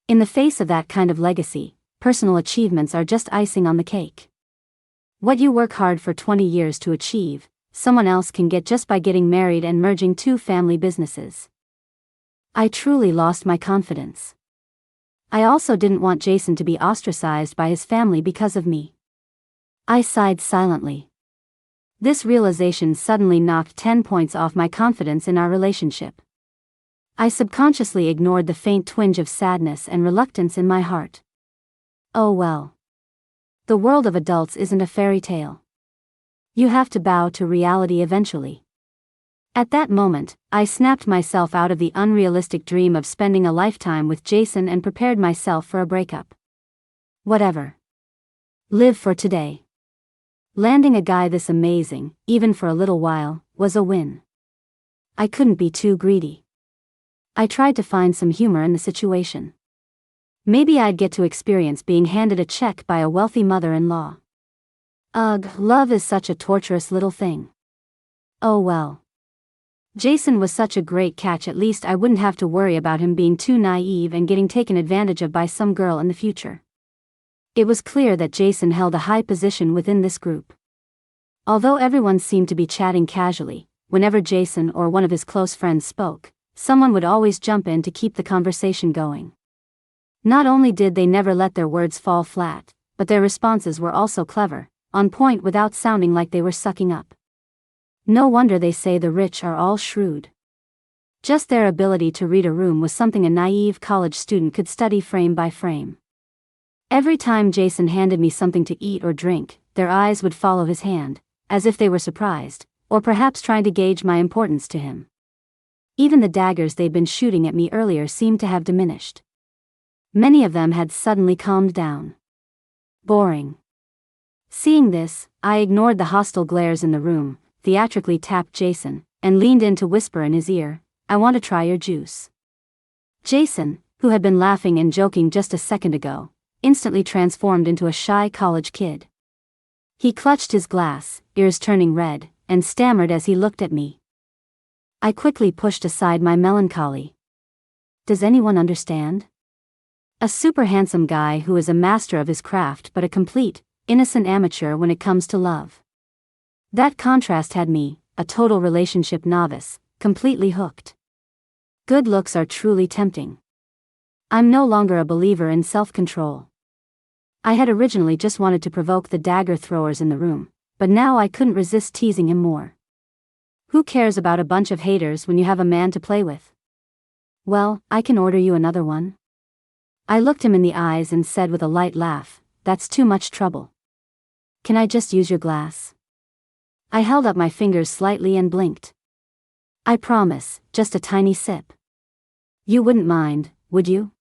In the face of that kind of legacy, personal achievements are just icing on the cake. What you work hard for 20 years to achieve, someone else can get just by getting married and merging two family businesses. I truly lost my confidence. I also didn't want Jason to be ostracized by his family because of me. I sighed silently. This realization suddenly knocked 10 points off my confidence in our relationship. I subconsciously ignored the faint twinge of sadness and reluctance in my heart. Oh well. The world of adults isn't a fairy tale. You have to bow to reality eventually. At that moment, I snapped myself out of the unrealistic dream of spending a lifetime with Jason and prepared myself for a breakup. Whatever. Live for today. Landing a guy this amazing, even for a little while, was a win. I couldn't be too greedy. I tried to find some humor in the situation. Maybe I'd get to experience being handed a check by a wealthy mother-in-law. Ugh, love is such a torturous little thing. Oh well. Jason was such a great catch, at least I wouldn't have to worry about him being too naive and getting taken advantage of by some girl in the future. It was clear that Jason held a high position within this group. Although everyone seemed to be chatting casually, whenever Jason or one of his close friends spoke, someone would always jump in to keep the conversation going. Not only did they never let their words fall flat, but their responses were also clever, on point without sounding like they were sucking up. No wonder they say the rich are all shrewd. Just their ability to read a room was something a naive college student could study frame by frame. Every time Jason handed me something to eat or drink, their eyes would follow his hand, as if they were surprised, or perhaps trying to gauge my importance to him. Even the daggers they'd been shooting at me earlier seemed to have diminished. Many of them had suddenly calmed down. Boring. Seeing this, I ignored the hostile glares in the room, theatrically tapped Jason, and leaned in to whisper in his ear, "I want to try your juice." Jason, who had been laughing and joking just a second ago, instantly transformed into a shy college kid. He clutched his glass, ears turning red, and stammered as he looked at me. I quickly pushed aside my melancholy. Does anyone understand? A super handsome guy who is a master of his craft but a complete, innocent amateur when it comes to love. That contrast had me, a total relationship novice, completely hooked. Good looks are truly tempting. I'm no longer a believer in self-control. I had originally just wanted to provoke the dagger throwers in the room, but now I couldn't resist teasing him more. Who cares about a bunch of haters when you have a man to play with? Well, I can order you another one. I looked him in the eyes and said with a light laugh, "That's too much trouble. Can I just use your glass?" I held up my fingers slightly and blinked. "I promise, just a tiny sip. You wouldn't mind, would you?"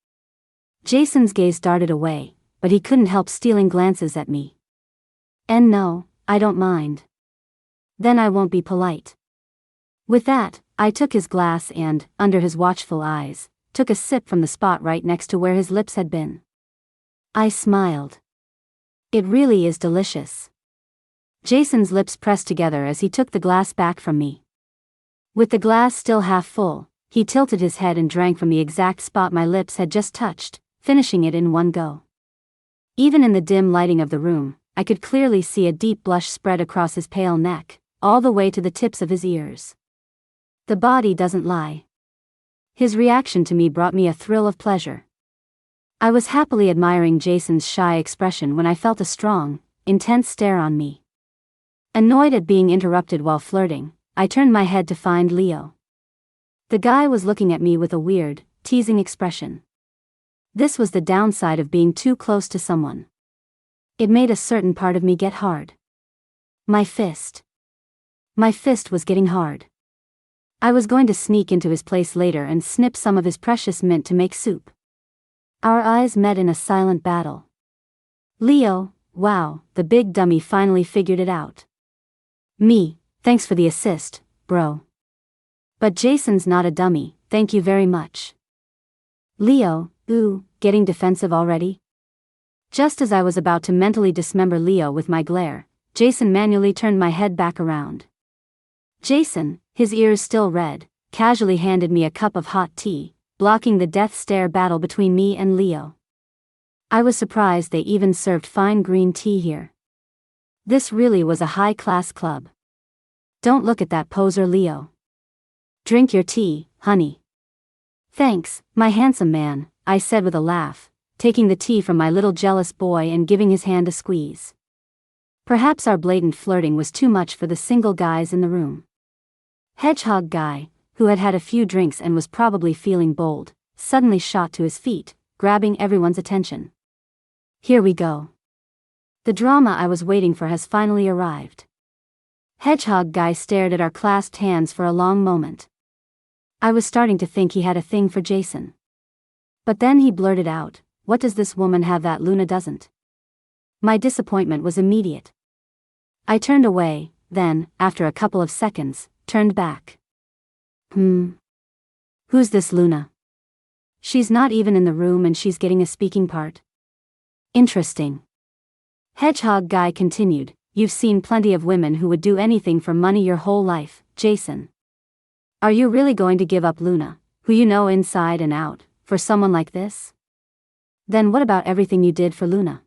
Jason's gaze darted away, but he couldn't help stealing glances at me. And no, I don't mind. Then I won't be polite. With that, I took his glass and, under his watchful eyes, took a sip from the spot right next to where his lips had been. I smiled. It really is delicious. Jason's lips pressed together as he took the glass back from me. With the glass still half full, he tilted his head and drank from the exact spot my lips had just touched, finishing it in one go. Even in the dim lighting of the room, I could clearly see a deep blush spread across his pale neck, all the way to the tips of his ears. The body doesn't lie. His reaction to me brought me a thrill of pleasure. I was happily admiring Jason's shy expression when I felt a strong, intense stare on me. Annoyed at being interrupted while flirting, I turned my head to find Leo. The guy was looking at me with a weird, teasing expression. This was the downside of being too close to someone. It made a certain part of me get hard. My fist. My fist was getting hard. I was going to sneak into his place later and snip some of his precious mint to make soup. Our eyes met in a silent battle. Leo, wow, the big dummy finally figured it out. Me, thanks for the assist, bro. But Jason's not a dummy, thank you very much. Leo, ooh, getting defensive already? Just as I was about to mentally dismember Leo with my glare, Jason manually turned my head back around. Jason, his ears still red, casually handed me a cup of hot tea, blocking the death stare battle between me and Leo. I was surprised they even served fine green tea here. This really was a high-class club. Don't look at that poser, Leo. Drink your tea, honey. Thanks, my handsome man, I said with a laugh, taking the tea from my little jealous boy and giving his hand a squeeze. Perhaps our blatant flirting was too much for the single guys in the room. Hedgehog guy, who had had a few drinks and was probably feeling bold, suddenly shot to his feet, grabbing everyone's attention. Here we go. The drama I was waiting for has finally arrived. Hedgehog guy stared at our clasped hands for a long moment. I was starting to think he had a thing for Jason. But then he blurted out, "What does this woman have that Luna doesn't?" My disappointment was immediate. I turned away, then, after a couple of seconds, turned back. Who's this Luna? She's not even in the room and she's getting a speaking part. Interesting. Hedgehog guy continued, "You've seen plenty of women who would do anything for money your whole life, Jason. Are you really going to give up Luna, who you know inside and out, for someone like this? Then what about everything you did for Luna?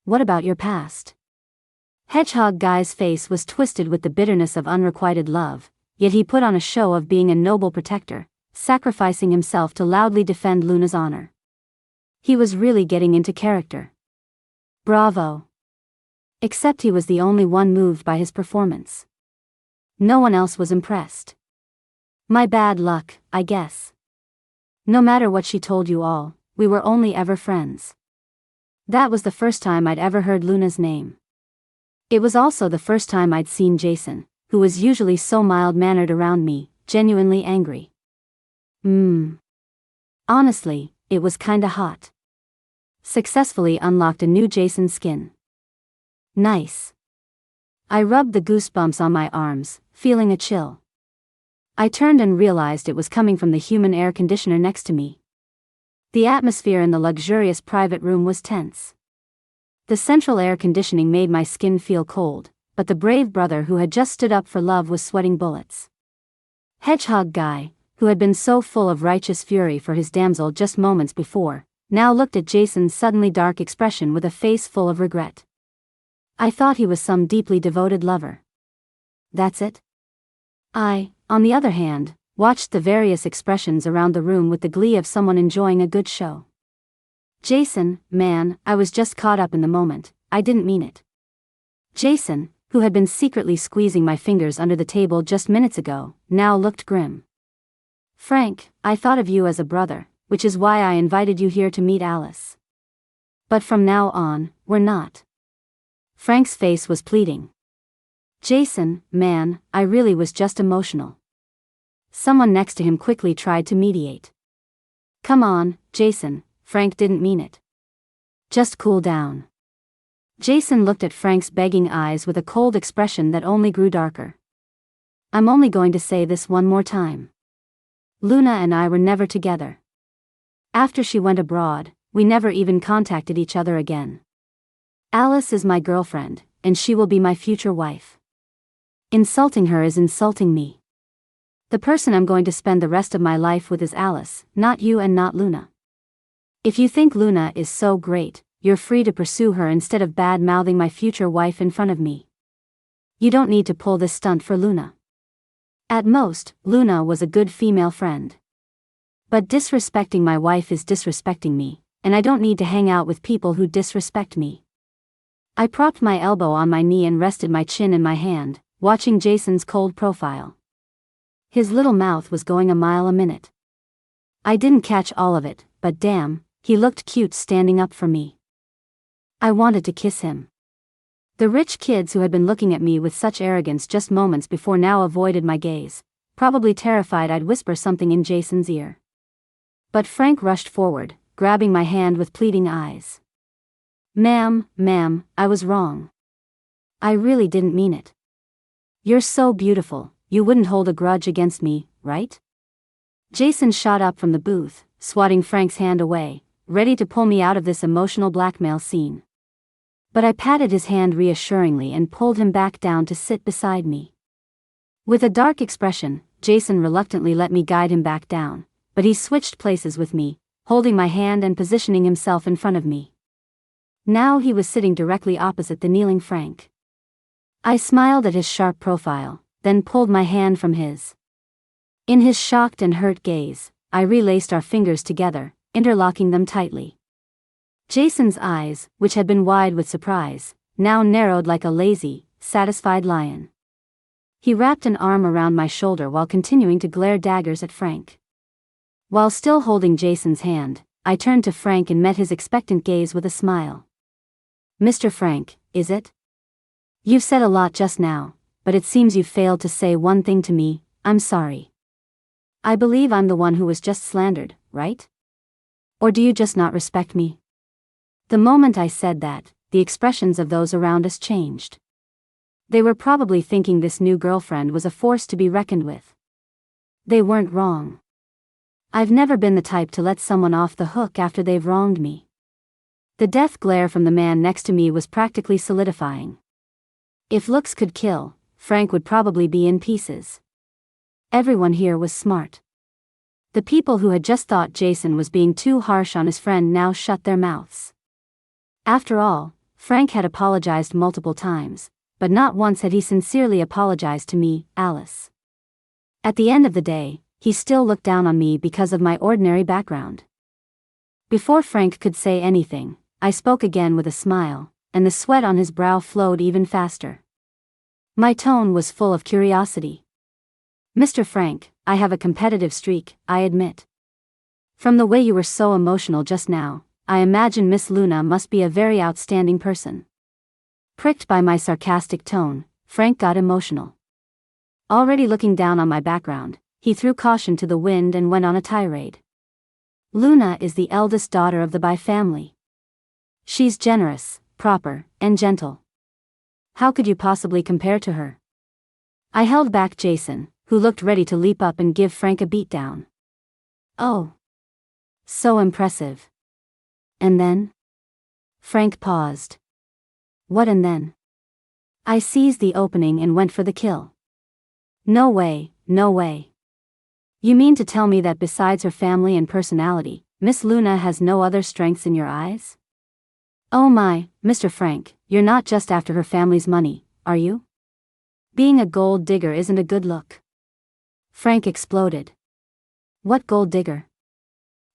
What about your past?" Hedgehog guy's face was twisted with the bitterness of unrequited love, yet he put on a show of being a noble protector, sacrificing himself to loudly defend Luna's honor. He was really getting into character. Bravo. Except he was the only one moved by his performance. No one else was impressed. My bad luck, I guess. No matter what she told you all, we were only ever friends. That was the first time I'd ever heard Luna's name. It was also the first time I'd seen Jason, who was usually so mild-mannered around me, genuinely angry. Honestly, it was kinda hot. Successfully unlocked a new Jason skin. Nice. I rubbed the goosebumps on my arms, feeling a chill. I turned and realized it was coming from the human air conditioner next to me. The atmosphere in the luxurious private room was tense. The central air conditioning made my skin feel cold, but the brave brother who had just stood up for love was sweating bullets. Hedgehog guy, who had been so full of righteous fury for his damsel just moments before, now looked at Jason's suddenly dark expression with a face full of regret. I thought he was some deeply devoted lover. That's it? I, on the other hand, watched the various expressions around the room with the glee of someone enjoying a good show. Jason, man, I was just caught up in the moment, I didn't mean it. Jason, who had been secretly squeezing my fingers under the table just minutes ago, now looked grim. Frank, I thought of you as a brother, which is why I invited you here to meet Alice. But from now on, we're not. Frank's face was pleading. Jason, man, I really was just emotional. Someone next to him quickly tried to mediate. Come on, Jason, Frank didn't mean it. Just cool down. Jason looked at Frank's begging eyes with a cold expression that only grew darker. I'm only going to say this one more time. Luna and I were never together. After she went abroad, we never even contacted each other again. Alice is my girlfriend, and she will be my future wife. Insulting her is insulting me. The person I'm going to spend the rest of my life with is Alice, not you and not Luna. If you think Luna is so great, you're free to pursue her instead of bad-mouthing my future wife in front of me. You don't need to pull this stunt for Luna. At most, Luna was a good female friend. But disrespecting my wife is disrespecting me, and I don't need to hang out with people who disrespect me. I propped my elbow on my knee and rested my chin in my hand, watching Jason's cold profile. His little mouth was going a mile a minute. I didn't catch all of it, but damn, he looked cute standing up for me. I wanted to kiss him. The rich kids who had been looking at me with such arrogance just moments before now avoided my gaze, probably terrified I'd whisper something in Jason's ear. But Frank rushed forward, grabbing my hand with pleading eyes. Ma'am, I was wrong. I really didn't mean it. You're so beautiful, you wouldn't hold a grudge against me, right? Jason shot up from the booth, swatting Frank's hand away, ready to pull me out of this emotional blackmail scene. But I patted his hand reassuringly and pulled him back down to sit beside me. With a dark expression, Jason reluctantly let me guide him back down, but he switched places with me, holding my hand and positioning himself in front of me. Now he was sitting directly opposite the kneeling Frank. I smiled at his sharp profile, then pulled my hand from his. In his shocked and hurt gaze, I relaced our fingers together, interlocking them tightly. Jason's eyes, which had been wide with surprise, now narrowed like a lazy, satisfied lion. He wrapped an arm around my shoulder while continuing to glare daggers at Frank. While still holding Jason's hand, I turned to Frank and met his expectant gaze with a smile. Mr. Frank, is it? You've said a lot just now, but it seems you've failed to say one thing to me. I'm sorry. I believe I'm the one who was just slandered, right? Or do you just not respect me? The moment I said that, the expressions of those around us changed. They were probably thinking this new girlfriend was a force to be reckoned with. They weren't wrong. I've never been the type to let someone off the hook after they've wronged me. The death glare from the man next to me was practically solidifying. If looks could kill, Frank would probably be in pieces. Everyone here was smart. The people who had just thought Jason was being too harsh on his friend now shut their mouths. After all, Frank had apologized multiple times, but not once had he sincerely apologized to me, Alice. At the end of the day, he still looked down on me because of my ordinary background. Before Frank could say anything, I spoke again with a smile, and the sweat on his brow flowed even faster. My tone was full of curiosity. Mr. Frank, I have a competitive streak, I admit. From the way you were so emotional just now, I imagine Miss Luna must be a very outstanding person. Pricked by my sarcastic tone, Frank got emotional. Already looking down on my background, he threw caution to the wind and went on a tirade. Luna is the eldest daughter of the Bai family. She's generous, proper, and gentle. How could you possibly compare to her? I held back Jason, who looked ready to leap up and give Frank a beatdown. Oh. So impressive. And then? Frank paused. What and then? I seized the opening and went for the kill. No way, no way. You mean to tell me that besides her family and personality, Miss Luna has no other strengths in your eyes? Oh my, Mr. Frank, you're not just after her family's money, are you? Being a gold digger isn't a good look. Frank exploded. What gold digger?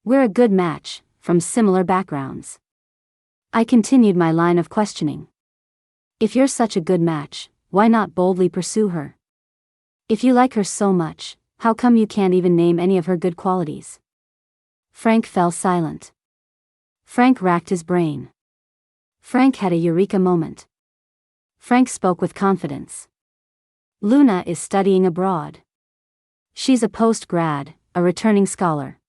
We're a good match, from similar backgrounds. I continued my line of questioning. If you're such a good match, why not boldly pursue her? If you like her so much, how come you can't even name any of her good qualities? Frank fell silent. Frank racked his brain. Frank had a eureka moment. Frank spoke with confidence. Luna is studying abroad. She's a post-grad, a returning scholar.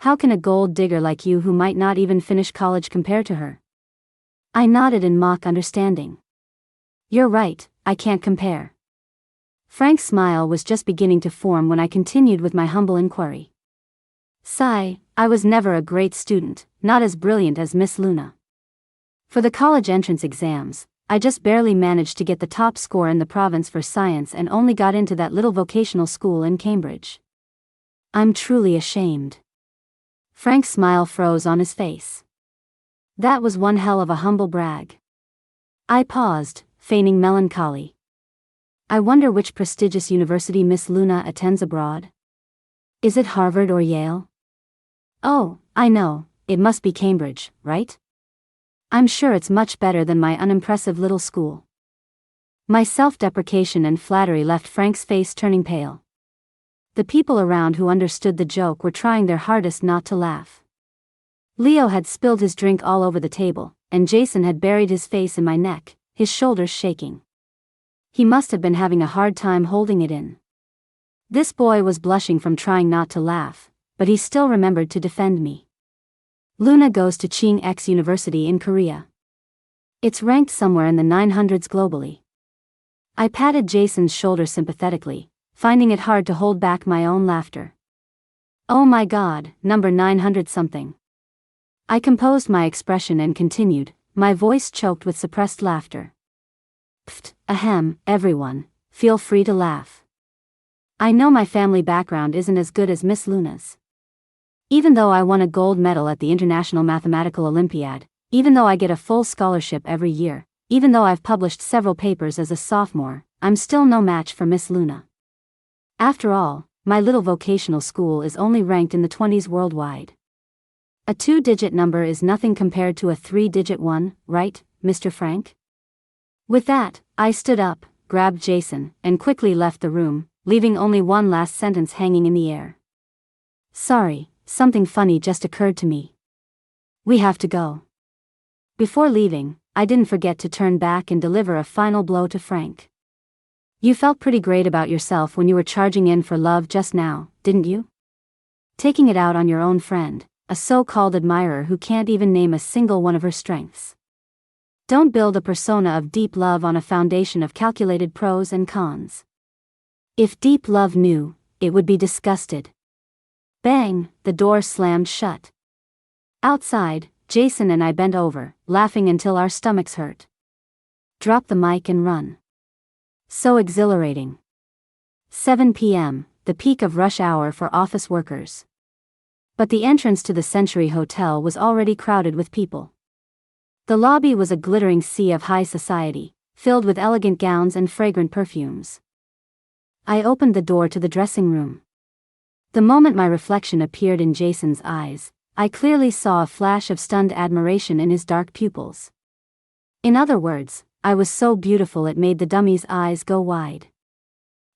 How can a gold digger like you who might not even finish college compare to her? I nodded in mock understanding. You're right, I can't compare. Frank's smile was just beginning to form when I continued with my humble inquiry. Sigh, I was never a great student, not as brilliant as Miss Luna. For the college entrance exams, I just barely managed to get the top score in the province for science and only got into that little vocational school in Cambridge. I'm truly ashamed. Frank's smile froze on his face. That was one hell of a humble brag. I paused, feigning melancholy. I wonder which prestigious university Miss Luna attends abroad. Is it Harvard or Yale? Oh, I know, it must be Cambridge, right? I'm sure it's much better than my unimpressive little school. My self-deprecation and flattery left Frank's face turning pale. The people around who understood the joke were trying their hardest not to laugh. Leo had spilled his drink all over the table, and Jason had buried his face in my neck, his shoulders shaking. He must have been having a hard time holding it in. This boy was blushing from trying not to laugh, but he still remembered to defend me. Luna goes to Ching X University in Korea. It's ranked somewhere in the 900s globally. I patted Jason's shoulder sympathetically, finding it hard to hold back my own laughter. Oh my God, number 900 something. I composed my expression and continued, my voice choked with suppressed laughter. Pfft, ahem, everyone, feel free to laugh. I know my family background isn't as good as Miss Luna's. Even though I won a gold medal at the International Mathematical Olympiad, even though I get a full scholarship every year, even though I've published several papers as a sophomore, I'm still no match for Miss Luna. After all, my little vocational school is only ranked in the 20s worldwide. A 2-digit number is nothing compared to a 3-digit one, right, Mr. Frank? With that, I stood up, grabbed Jason, and quickly left the room, leaving only one last sentence hanging in the air. Sorry, something funny just occurred to me. We have to go. Before leaving, I didn't forget to turn back and deliver a final blow to Frank. You felt pretty great about yourself when you were charging in for love just now, didn't you? Taking it out on your own friend, a so-called admirer who can't even name a single one of her strengths. Don't build a persona of deep love on a foundation of calculated pros and cons. If deep love knew, it would be disgusted. Bang, the door slammed shut. Outside, Jason and I bent over, laughing until our stomachs hurt. Drop the mic and run. So exhilarating. 7 p.m., the peak of rush hour for office workers. But the entrance to the Century Hotel was already crowded with people. The lobby was a glittering sea of high society, filled with elegant gowns and fragrant perfumes. I opened the door to the dressing room. The moment my reflection appeared in Jason's eyes, I clearly saw a flash of stunned admiration in his dark pupils. In other words, I was so beautiful it made the dummy's eyes go wide.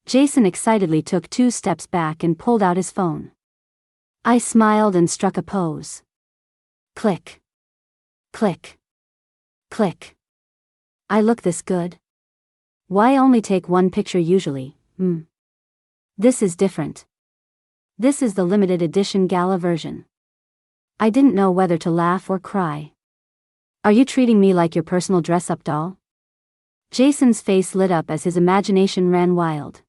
Jason excitedly took 2 steps back and pulled out his phone. I smiled and struck a pose. Click. Click. Click. I look this good? Why only take one picture usually? This is different. This is the limited edition gala version. I didn't know whether to laugh or cry. Are you treating me like your personal dress-up doll? Jason's face lit up as his imagination ran wild.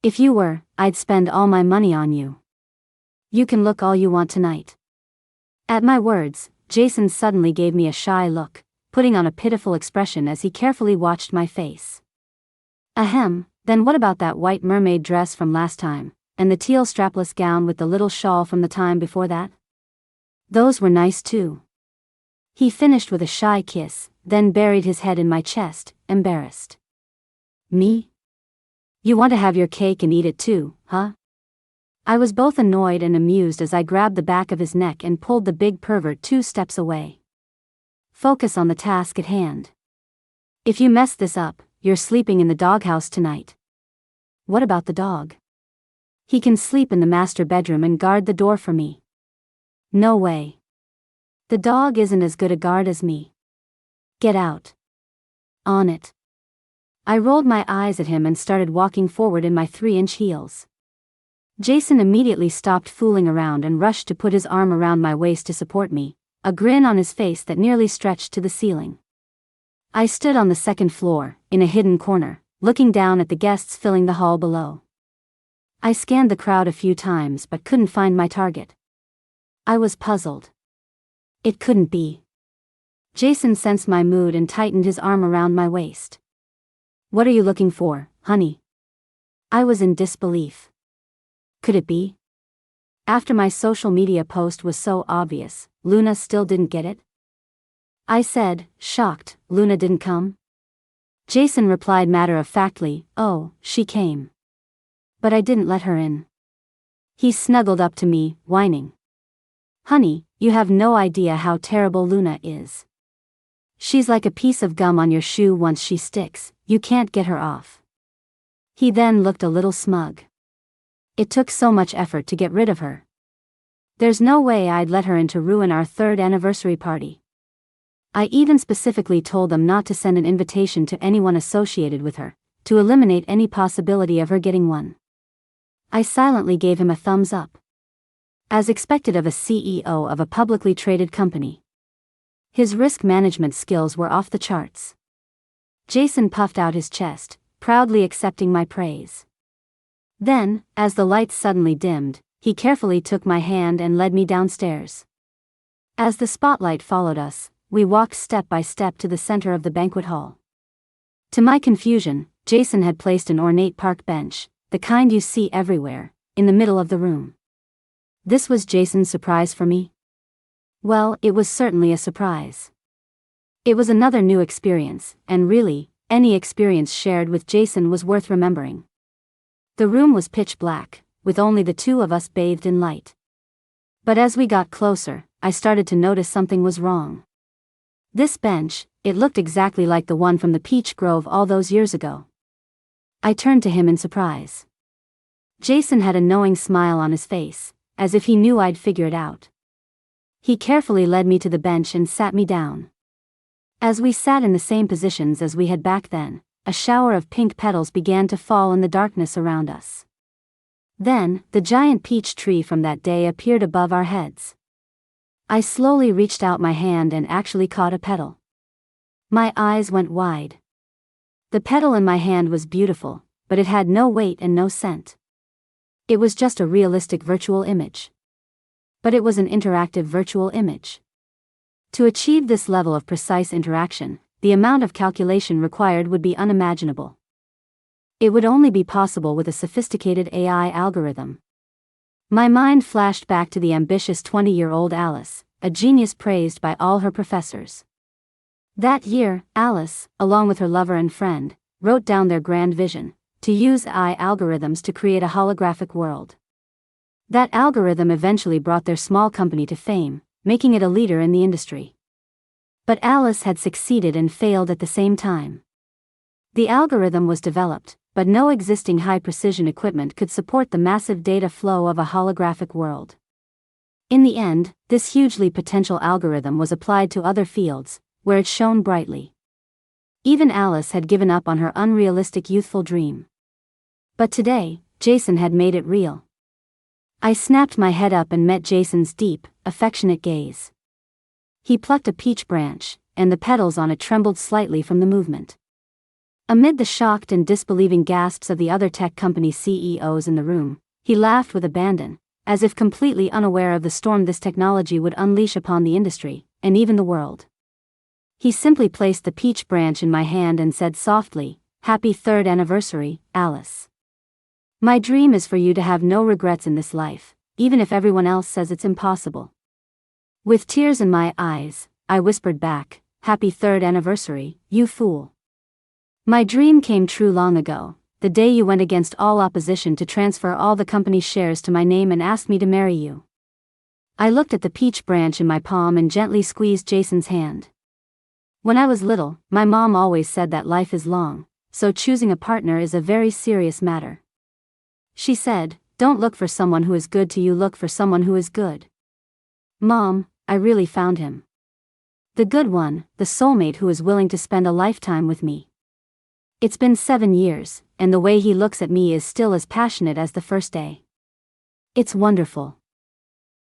If you were, I'd spend all my money on you. You can look all you want tonight. At my words, Jason suddenly gave me a shy look, putting on a pitiful expression as he carefully watched my face. Ahem, then what about that white mermaid dress from last time, and the teal strapless gown with the little shawl from the time before that? Those were nice too. He finished with a shy kiss, then buried his head in my chest, embarrassed. Me? You want to have your cake and eat it too, huh? I was both annoyed and amused as I grabbed the back of his neck and pulled the big pervert 2 steps away. Focus on the task at hand. If you mess this up, you're sleeping in the doghouse tonight. What about the dog? He can sleep in the master bedroom and guard the door for me. No way. The dog isn't as good a guard as me. Get out. On it. I rolled my eyes at him and started walking forward in my 3-inch heels. Jason immediately stopped fooling around and rushed to put his arm around my waist to support me, a grin on his face that nearly stretched to the ceiling. I stood on the second floor, in a hidden corner, looking down at the guests filling the hall below. I scanned the crowd a few times but couldn't find my target. I was puzzled. It couldn't be. Jason sensed my mood and tightened his arm around my waist. "What are you looking for, honey?" I was in disbelief. Could it be? After my social media post was so obvious, Luna still didn't get it? I said, shocked, "Luna didn't come?" Jason replied matter-of-factly, "Oh, she came. But I didn't let her in." He snuggled up to me, whining. "Honey, you have no idea how terrible Luna is. She's like a piece of gum on your shoe. Once she sticks, you can't get her off." He then looked a little smug. It took so much effort to get rid of her. There's no way I'd let her in to ruin our 3rd anniversary party. I even specifically told them not to send an invitation to anyone associated with her, to eliminate any possibility of her getting one. I silently gave him a thumbs up. As expected of a CEO of a publicly traded company. His risk management skills were off the charts. Jason puffed out his chest, proudly accepting my praise. Then, as the lights suddenly dimmed, he carefully took my hand and led me downstairs. As the spotlight followed us, we walked step by step to the center of the banquet hall. To my confusion, Jason had placed an ornate park bench, the kind you see everywhere, in the middle of the room. This was Jason's surprise for me? Well, it was certainly a surprise. It was another new experience, and really, any experience shared with Jason was worth remembering. The room was pitch black, with only the two of us bathed in light. But as we got closer, I started to notice something was wrong. This bench, it looked exactly like the one from the Peach Grove all those years ago. I turned to him in surprise. Jason had a knowing smile on his face, as if he knew I'd figure it out. He carefully led me to the bench and sat me down. As we sat in the same positions as we had back then, a shower of pink petals began to fall in the darkness around us. Then, the giant peach tree from that day appeared above our heads. I slowly reached out my hand and actually caught a petal. My eyes went wide. The petal in my hand was beautiful, but it had no weight and no scent. It was just a realistic virtual image. But it was an interactive virtual image. To achieve this level of precise interaction, the amount of calculation required would be unimaginable. It would only be possible with a sophisticated AI algorithm. My mind flashed back to the ambitious 20-year-old Alice, a genius praised by all her professors. That year, Alice, along with her lover and friend, wrote down their grand vision, to use AI algorithms to create a holographic world. That algorithm eventually brought their small company to fame, making it a leader in the industry. But Alice had succeeded and failed at the same time. The algorithm was developed, but no existing high-precision equipment could support the massive data flow of a holographic world. In the end, this hugely potential algorithm was applied to other fields, where it shone brightly. Even Alice had given up on her unrealistic youthful dream. But today, Jason had made it real. I snapped my head up and met Jason's deep, affectionate gaze. He plucked a peach branch, and the petals on it trembled slightly from the movement. Amid the shocked and disbelieving gasps of the other tech company CEOs in the room, he laughed with abandon, as if completely unaware of the storm this technology would unleash upon the industry, and even the world. He simply placed the peach branch in my hand and said softly, "Happy 3rd anniversary, Alice. My dream is for you to have no regrets in this life, even if everyone else says it's impossible." With tears in my eyes, I whispered back, "Happy 3rd anniversary, you fool. My dream came true long ago, the day you went against all opposition to transfer all the company's shares to my name and asked me to marry you." I looked at the peach branch in my palm and gently squeezed Jason's hand. When I was little, my mom always said that life is long, so choosing a partner is a very serious matter. She said, "Don't look for someone who is good to you, look for someone who is good." Mom, I really found him. The good one, the soulmate who is willing to spend a lifetime with me. It's been 7 years, and the way he looks at me is still as passionate as the first day. It's wonderful.